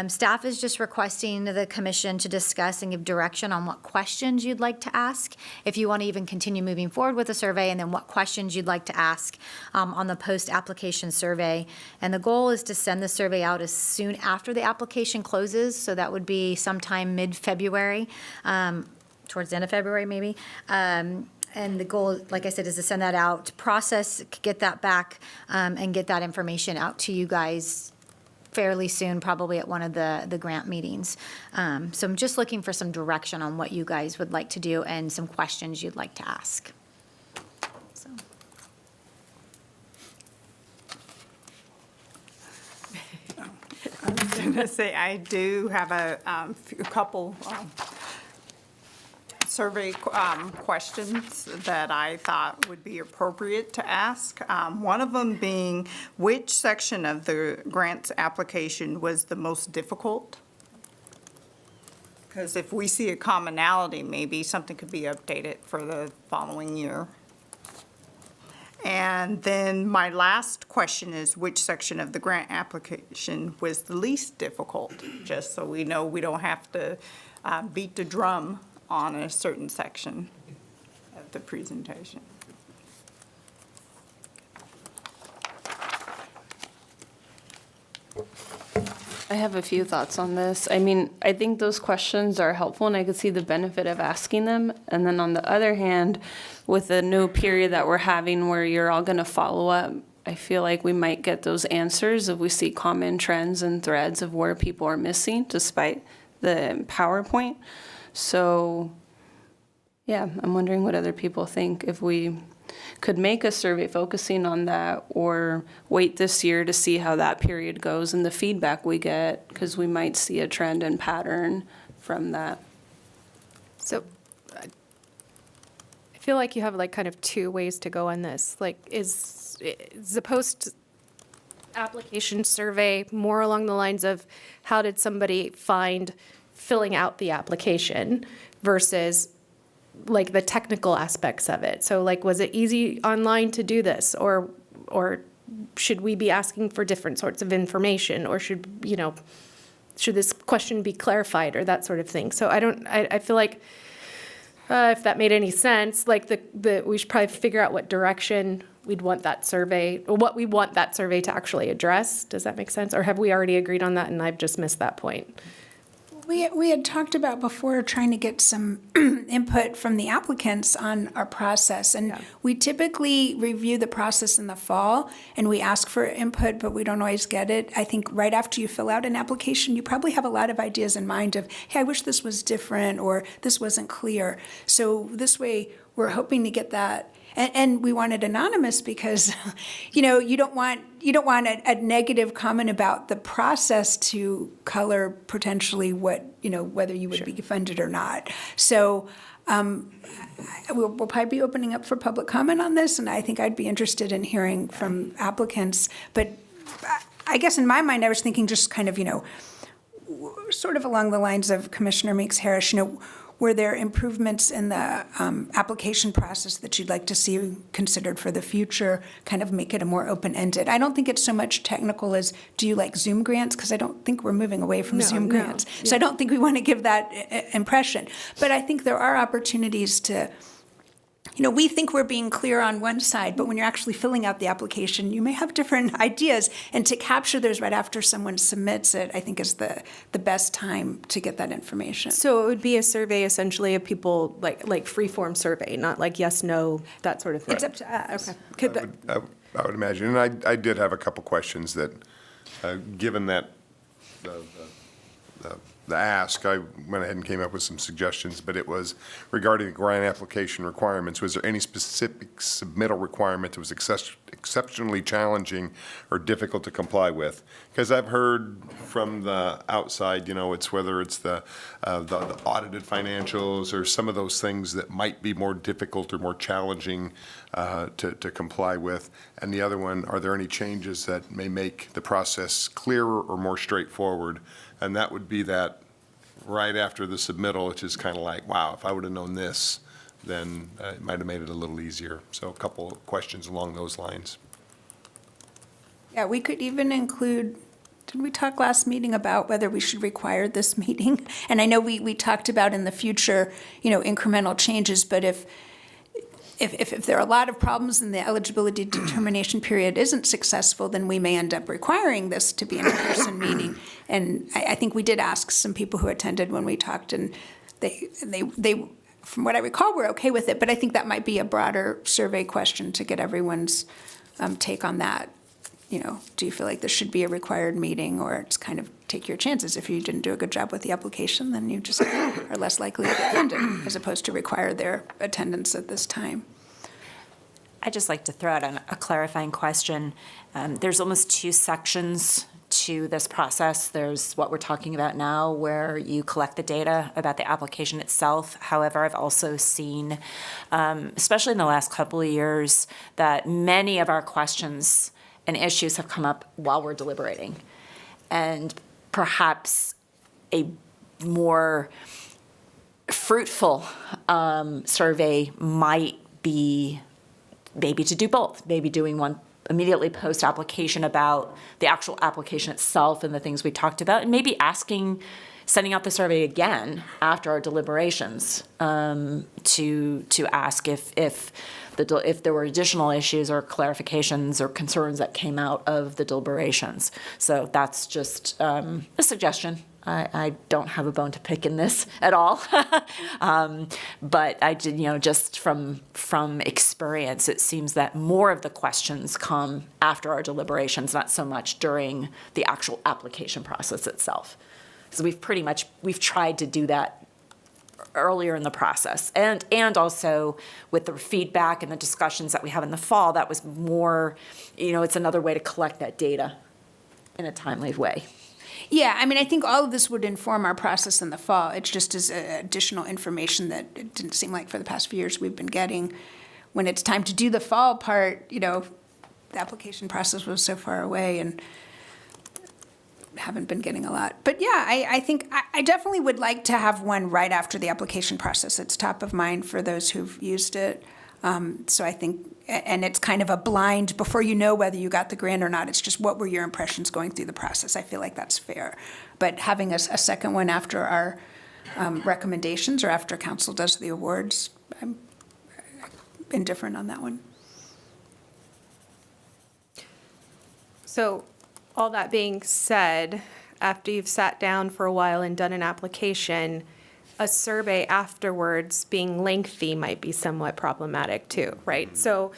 Staff is just requesting the commission to discuss and give direction on what questions you'd like to ask, if you want to even continue moving forward with the survey, and then what questions you'd like to ask on the post-application survey. And the goal is to send the survey out as soon after the application closes, so that would be sometime mid-February, towards the end of February maybe. And the goal, like I said, is to send that out, process, get that back, and get that information out to you guys fairly soon, probably at one of the grant meetings. So I'm just looking for some direction on what you guys would like to do and some questions you'd like to ask. So. I was going to say, I do have a couple survey questions that I thought would be appropriate to ask. One of them being, which section of the grants application was the most difficult? Because if we see a commonality, maybe something could be updated for the following year. And then my last question is, which section of the grant application was the least difficult? Just so we know we don't have to beat the drum on a certain section of the presentation. I have a few thoughts on this. I mean, I think those questions are helpful and I could see the benefit of asking them. And then on the other hand, with the new period that we're having where you're all going to follow up, I feel like we might get those answers if we see common trends and threads of where people are missing despite the PowerPoint. So, yeah, I'm wondering what other people think if we could make a survey focusing on that or wait this year to see how that period goes and the feedback we get, because we might see a trend and pattern from that. So I feel like you have like kind of two ways to go on this. Like is the post application survey more along the lines of how did somebody find filling out the application versus like the technical aspects of it? So like, was it easy online to do this, or should we be asking for different sorts of information, or should this question be clarified, or that sort of thing? So I feel like if that made any sense, like we should probably figure out what direction we'd want that survey, or what we want that survey to actually address. Does that make sense? Or have we already agreed on that and I've just missed that point? We had talked about before trying to get some input from the applicants on our process. And we typically review the process in the fall and we ask for input, but we don't always get it. I think right after you fill out an application, you probably have a lot of ideas in mind of, hey, I wish this was different or this wasn't clear. So this way, we're hoping to get that. And we want it anonymous because, you don't want a negative comment about the process to color potentially whether you would be funded or not. So we'll probably be opening up for public comment on this, and I think I'd be interested in hearing from applicants. But I guess in my mind, I was thinking just kind of, sort of along the lines of Commissioner Meeks Harris, were there improvements in the application process that you'd like to see considered for the future, kind of make it a more open-ended? I don't think it's so much technical as, do you like Zoom grants? Because I don't think we're moving away from Zoom grants. Yeah. So I don't think we want to give that impression. But I think there are opportunities to, we think we're being clear on one side, but when you're actually filling out the application, you may have different ideas. And to capture those right after someone submits it, I think is the best time to get that information. So it would be a survey essentially of people, like free-form survey, not like yes, no, that sort of thing? It's up to us. Okay. I would imagine, and I did have a couple questions that, given that the ask, I went ahead and came up with some suggestions, but it was regarding the grant application requirements. Was there any specific submittal requirement that was exceptionally challenging or difficult to comply with? Because I've heard from the outside, it's whether it's the audited financials or some of those things that might be more difficult or more challenging to comply with. And the other one, are there any changes that may make the process clearer or more straightforward? And that would be that right after the submittal, which is kind of like, wow, if I would have known this, then it might have made it a little easier. So a couple of questions along those lines. Yeah, we could even include, did we talk last meeting about whether we should require this meeting? And I know we talked about in the future, incremental changes, but if there are a lot of problems and the eligibility determination period isn't successful, then we may end up requiring this to be an in-person meeting. And I think we did ask some people who attended when we talked, and they, from what I recall, were okay with it. But I think that might be a broader survey question to get everyone's take on that. Do you feel like this should be a required meeting, or it's kind of take your chances? If you didn't do a good job with the application, then you just are less likely to get funded, as opposed to require their attendance at this time. I'd just like to throw out a clarifying question. There's almost two sections to this process. There's what we're talking about now, where you collect the data about the application itself. However, I've also seen, especially in the last couple of years, that many of our questions and issues have come up while we're deliberating. And perhaps a more fruitful survey might be maybe to do both, maybe doing one immediately post-application about the actual application itself and the things we talked about, and maybe sending out the survey again after our deliberations to ask if there were additional issues or clarifications or concerns that came out of the deliberations. So that's just a suggestion. I don't have a bone to pick in this at all. But I did, just from experience, it seems that more of the questions come after our deliberations, not so much during the actual application process itself. So we've tried to do that earlier in the process. And also with the feedback and the discussions that we have in the fall, that was more, it's another way to collect that data in a timely way. Yeah, I mean, I think all of this would inform our process in the fall. It's just as additional information that it didn't seem like for the past few years we've been getting. When it's time to do the fall part, the application process was so far away and haven't been getting a lot. But yeah, I think I definitely would like to have one right after the application process. It's top of mind for those who've used it. So I think, and it's kind of a blind, before you know whether you got the grant or not, it's just what were your impressions going through the process. I feel like that's fair. But having a second one after our recommendations or after council does the awards, I'm indifferent on that one. So all that being said, after you've sat down for a while and done an application, a survey afterwards being lengthy might be somewhat problematic too, right? So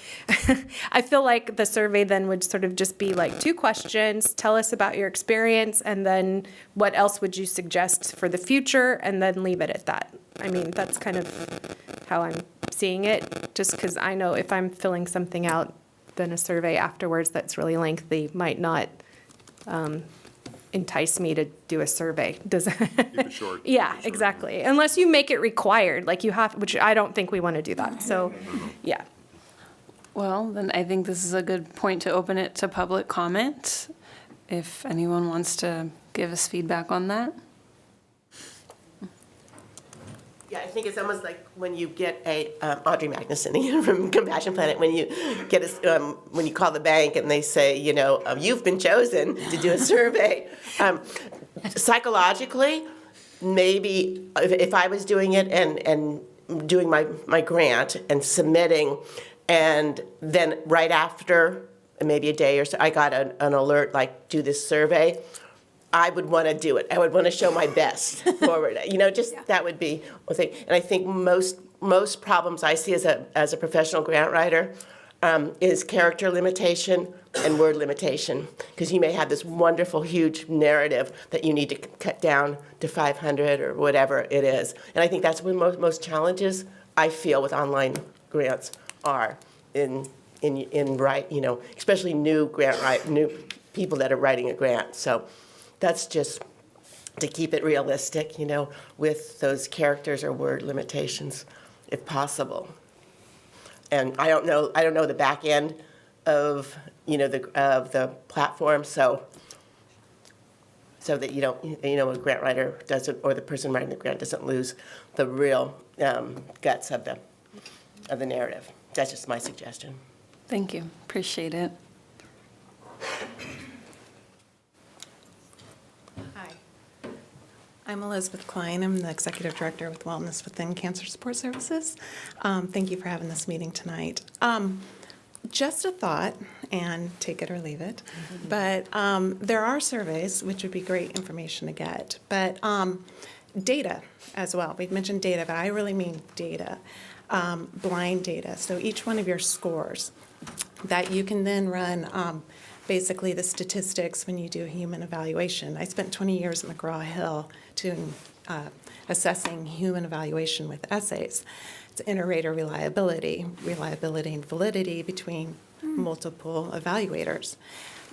I feel like the survey then would sort of just be like 2 questions, tell us about your experience, and then what else would you suggest for the future, and then leave it at that. I mean, that's kind of how I'm seeing it, just because I know if I'm filling something out, then a survey afterwards that's really lengthy might not entice me to do a survey. Does Keep it short. Yeah, exactly. Unless you make it required, like you have, which I don't think we want to do that. So, yeah. Well, then I think this is a good point to open it to public comment, if anyone wants to give us feedback on that. Yeah, I think it's almost like when you get Audrey Magnuson from Compassion Planet, when you get when you call the bank and they say, you've been chosen to do a survey. Psychologically, maybe if I was doing it and doing my grant and submitting, and then right after, maybe a day or so, I got an alert like, do this survey, I would want to do it. I would want to show my best forward. That would be one thing. And I think most problems I see as a professional grant writer is character limitation and word limitation, because you may have this wonderful, huge narrative that you need to cut down to 500 or whatever it is. And I think that's when most challenges I feel with online grants are in especially new people that are writing a grant. So that's just to keep it realistic, with those characters or word limitations, if possible. And I don't know the back end of the platform, so that a grant writer doesn't, or the person writing the grant doesn't lose the real guts of the narrative. That's just my suggestion. Thank you. Appreciate it. Hi. I'm Elizabeth Klein. I'm the Executive Director with Wellness Within Cancer Support Services. Thank you for having this meeting tonight. Just a thought, and take it or leave it, but there are surveys, which would be great information to get, but data as well. We've mentioned data, but I really mean data, blind data. So each one of your scores that you can then run basically the statistics when you do a human evaluation. I spent 20 years at McGraw-Hill doing assessing human evaluation with essays. It's inter-rater reliability and validity between multiple evaluators.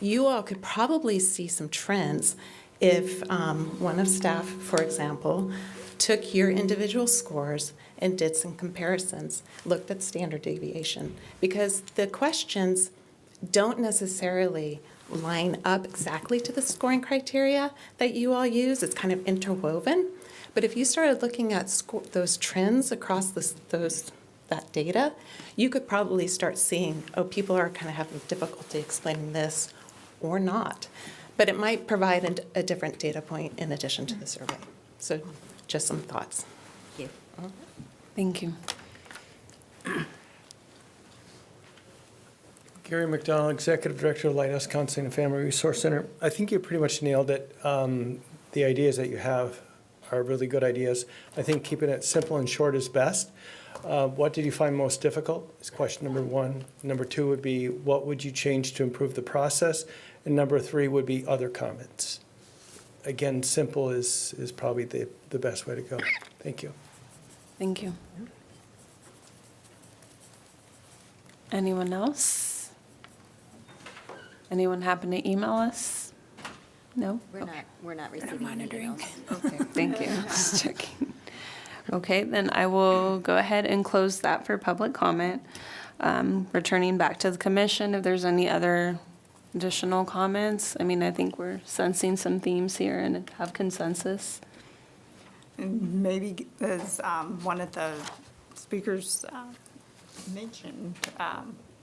You all could probably see some trends if one of staff, for example, took your individual scores and did some comparisons, looked at standard deviation, because the questions don't necessarily line up exactly to the scoring criteria that you all use. It's kind of interwoven. But if you started looking at those trends across that data, you could probably start seeing, oh, people are kind of having difficulty explaining this or not. But it might provide a different data point in addition to the survey. So just some thoughts. Thank you. Thank you. Gary McDonald, Executive Director of Lighthouse Counseling and Family Resource Center. I think you pretty much nailed it. The ideas that you have are really good ideas. I think keeping it simple and short is best. What did you find most difficult is question number one. Number two would be, what would you change to improve the process? And number three would be other comments. Again, simple is probably the best way to go. Thank you. Thank you. Anyone else? Anyone happen to email us? No? We're not receiving monitoring. Okay, thank you. Just checking. Okay, then I will go ahead and close that for public comment. Returning back to the commission, if there's any other additional comments. I mean, I think we're sensing some themes here and have consensus. And maybe as one of the speakers mentioned,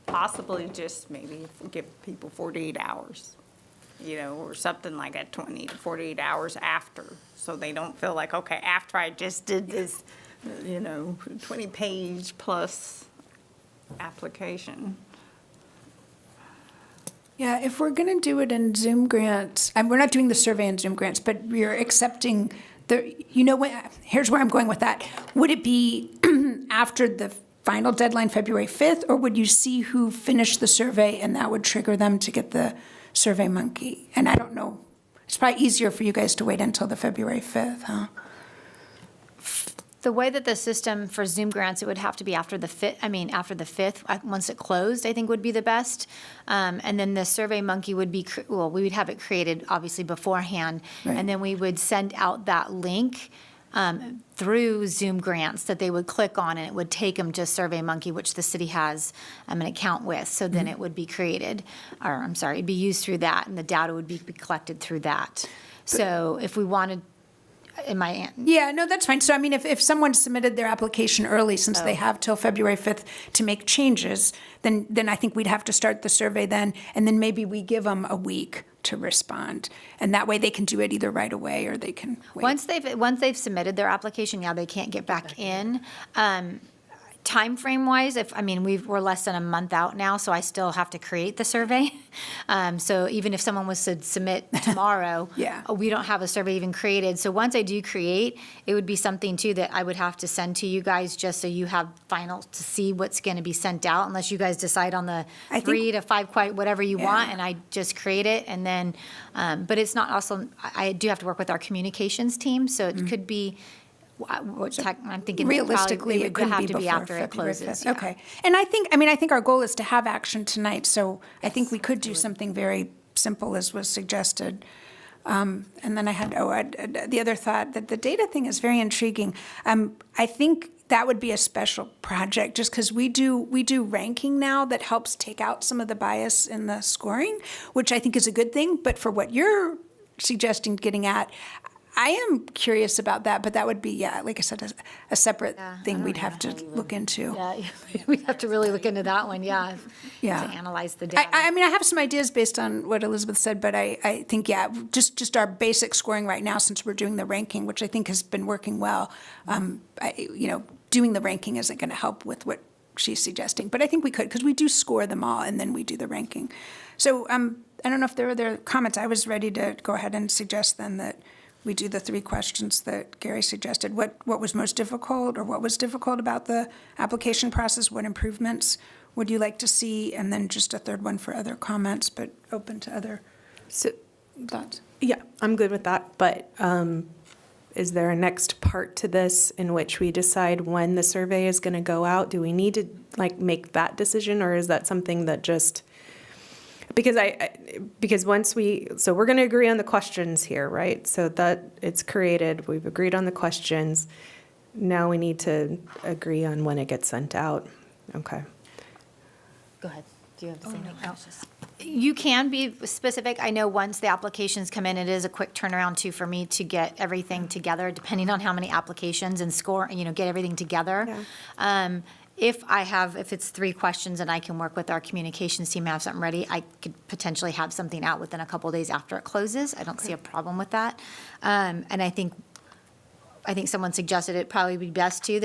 possibly just maybe give people 48 hours, or something like that, 20 to 48 hours after, so they don't feel like, okay, after I just did this, 20-page plus application. Yeah, if we're going to do it in Zoom grants, and we're not doing the survey in Zoom grants, but we're accepting here's where I'm going with that. Would it be after the final deadline, February 5th, or would you see who finished the survey and that would trigger them to get the Survey Monkey? And I don't know, it's probably easier for you guys to wait until the February 5th, huh? The way that the system for Zoom grants, it would have to be after the 5th, once it closed, I think would be the best. And then the Survey Monkey would be, we would have it created obviously beforehand. Right. And then we would send out that link through Zoom grants that they would click on, and it would take them to Survey Monkey, which the city has an account with. So then it would be created, it'd be used through that, and the data would be collected through that. So if we wanted, Yeah, no, that's fine. So, I mean, if someone submitted their application early, since they have till February 5th to make changes, then I think we'd have to start the survey then, and then maybe we give them a week to respond. And that way they can do it either right away or they can wait. Once they've submitted their application, they can't get back in. Time frame wise, we're less than a month out now, so I still have to create the survey. So even if someone was to submit tomorrow, we don't have a survey even created. So once I do create, it would be something too that I would have to send to you guys just so you have final to see what's going to be sent out, unless you guys decide on the 3 to 5, whatever you want, and I just create it. And then, but it's not also, I do have to work with our communications team, so it could be, I'm thinking realistically, it could have to be before after it February closes. 5th. Okay. And I think our goal is to have action tonight, so I think we could do something very simple as was suggested. And then I had the other thought, that the data thing is very intriguing. I think that would be a special project, just because we do ranking now that helps take out some of the bias in the scoring, which I think is a good thing. But for what you're suggesting getting at, I am curious about that, but that would be, like I said, a separate thing we'd have to look into. Yeah, we'd have to really look into that one, to analyze the data. I have some ideas based on what Elizabeth said, but I think, just our basic scoring right now, since we're doing the ranking, which I think has been working well, doing the ranking isn't going to help with what she's suggesting. But I think we could, because we do score them all, and then we do the ranking. So I don't know if there are other comments. I was ready to go ahead and suggest then that we do the 3 questions that Gary suggested. What was most difficult, or what was difficult about the application process? What improvements would you like to see? And then just a third one for other comments, but open to other thoughts. Yeah, I'm good with that. But is there a next part to this in which we decide when the survey is going to go out? Do we need to like make that decision, or is that something that just, because once so we're going to agree on the questions here, right? So that it's created, we've agreed on the questions. Now we need to agree on when it gets sent out. Okay. Go ahead. Do you have to say anything? You can be specific. I know once the applications come in, it is a quick turnaround too for me to get everything together, depending on how many applications and score, get everything together. If it's 3 questions and I can work with our communications team and have something ready, I could potentially have something out within a couple of days after it closes. I don't see a problem with that. And I think someone suggested it'd probably be best too,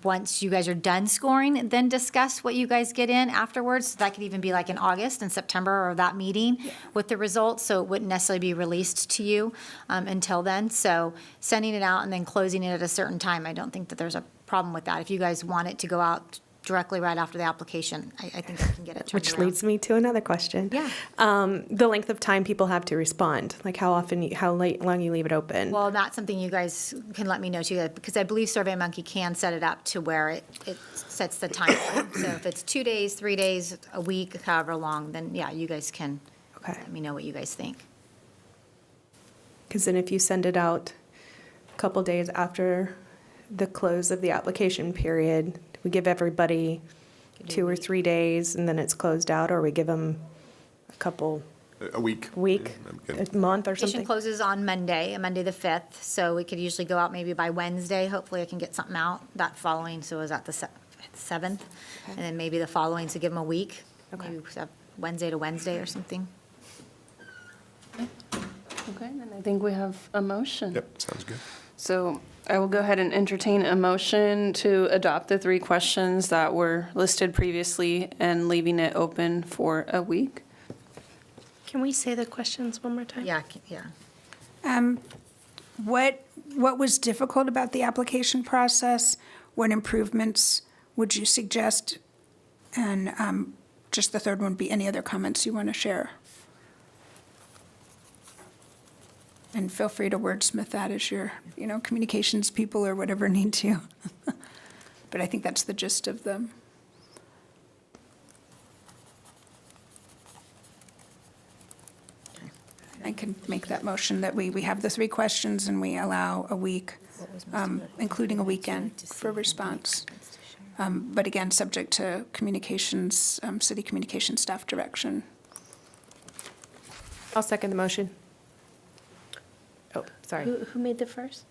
once you guys are done scoring, then discuss what you guys get in afterwards. That could even be like in August and September, or that meeting with the results, so it wouldn't necessarily be released to you until then. So sending it out and then closing it at a certain time, I don't think that there's a problem with that. If you guys want it to go out directly right after the application, I think I can get it turned Which around. leads me to another question. Yeah. The length of time people have to respond, like how long you leave it open. Well, that's something you guys can let me know too, because I believe SurveyMonkey can set it up to where it sets the time. So if it's 2 days, 3 days, a week, however long, then yeah, you guys can let me know what you guys think. Because then if you send it out a couple days after the close of the application period, we give everybody 2 or 3 days and then it's closed out, or we give them A week. a month or Application something? closes on Monday the 5th, so we could usually go out maybe by Wednesday. Hopefully I can get something out that following, so is that the 7th? And then maybe the following, so give them a week. Maybe Wednesday to Wednesday or something. Okay, then I think we have a motion. Yep, sounds good. So I will go ahead and entertain a motion to adopt the 3 questions that were listed previously and leaving it open for a week. Can we say the questions one more time? Yeah. What was difficult about the application process? What improvements would you suggest? And just the third one would be any other comments you want to share? And feel free to wordsmith that as your, communications people or whatever need to. But I think that's the gist of them. I can make that motion that we have the 3 questions and we allow a week, including a weekend for response. But again, subject to communications, city communications staff direction. I'll second the motion. Oh, sorry. Who made the first?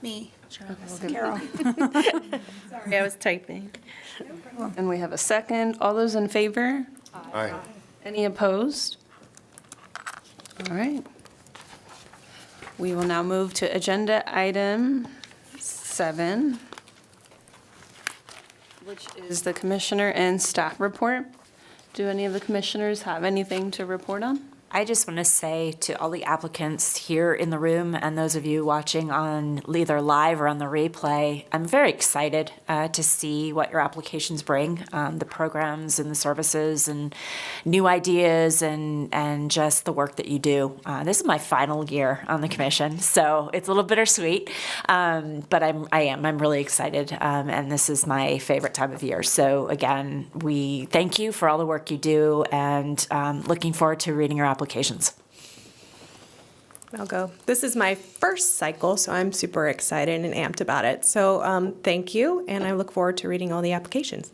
Me. Carol. Sorry, I was typing. And we have a second. All those in favor? Aye. Any opposed? All right. We will now move to agenda item 7, which is the commissioner and staff report. Do any of the commissioners have anything to report on? I just want to say to all the applicants here in the room and those of you watching on either live or on the replay, I'm very excited to see what your applications bring, the programs and the services and new ideas and just the work that you do. This is my final year on the commission, so it's a little bittersweet, but I'm really excited, and this is my favorite time of year. So again, we thank you for all the work you do, and looking forward to reading your applications. I'll go. This is my first cycle, so I'm super excited and amped about it. So thank you, and I look forward to reading all the applications.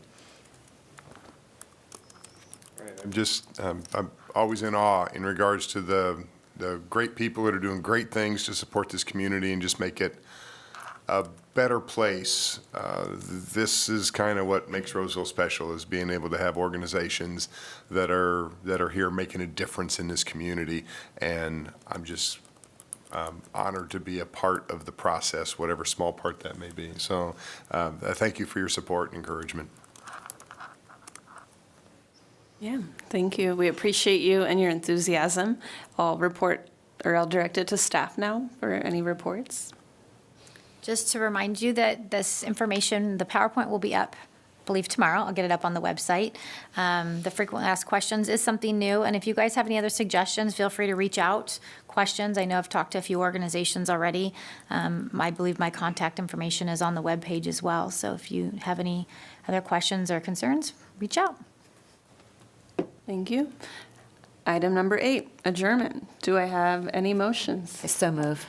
I'm always in awe in regards to the great people that are doing great things to support this community and just make it a better place. This is kind of what makes Roseville special, is being able to have organizations that are here making a difference in this community. And I'm just honored to be a part of the process, whatever small part that may be. So thank you for your support and encouragement. Yeah, thank you. We appreciate you and your enthusiasm. I'll direct it to staff now for any reports. Just to remind you that this information, the PowerPoint will be up believe tomorrow. I'll get it up on the website. The frequently asked questions is something new, and if you guys have any other suggestions, feel free to reach out. Questions, I know I've talked to a few organizations already. I believe my contact information is on the webpage as well, so if you have any other questions or concerns, reach out. Thank you. Item number 8, adjournment. Do I have any motions? I so move.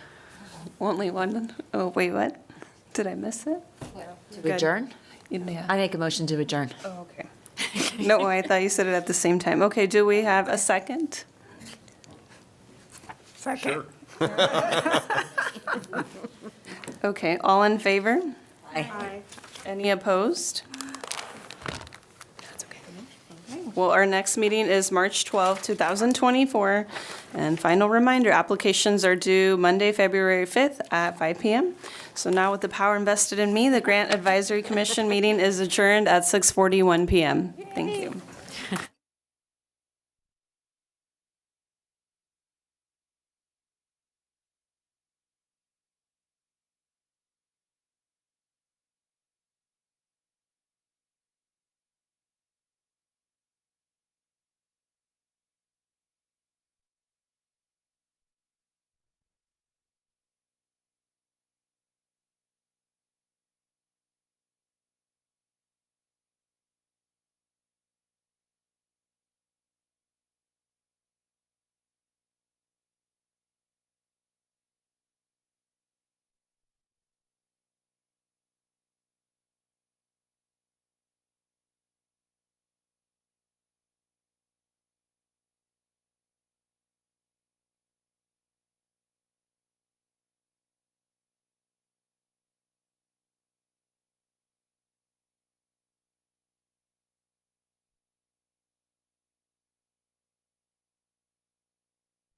Only one? Oh, wait, what? Did I miss it? To adjourn? Yeah. I make a motion to adjourn. Oh, okay. No, I thought you said it at the same time. Okay, do we have a second? Second. Okay, all in favor? Aye. Any opposed? Well, our next meeting is March 12, 2024. And final reminder, applications are due Monday, February 5th at 5 p.m. So now with the power invested in me, the Grant Advisory Commission meeting is adjourned at 6:41 p.m. Thank you.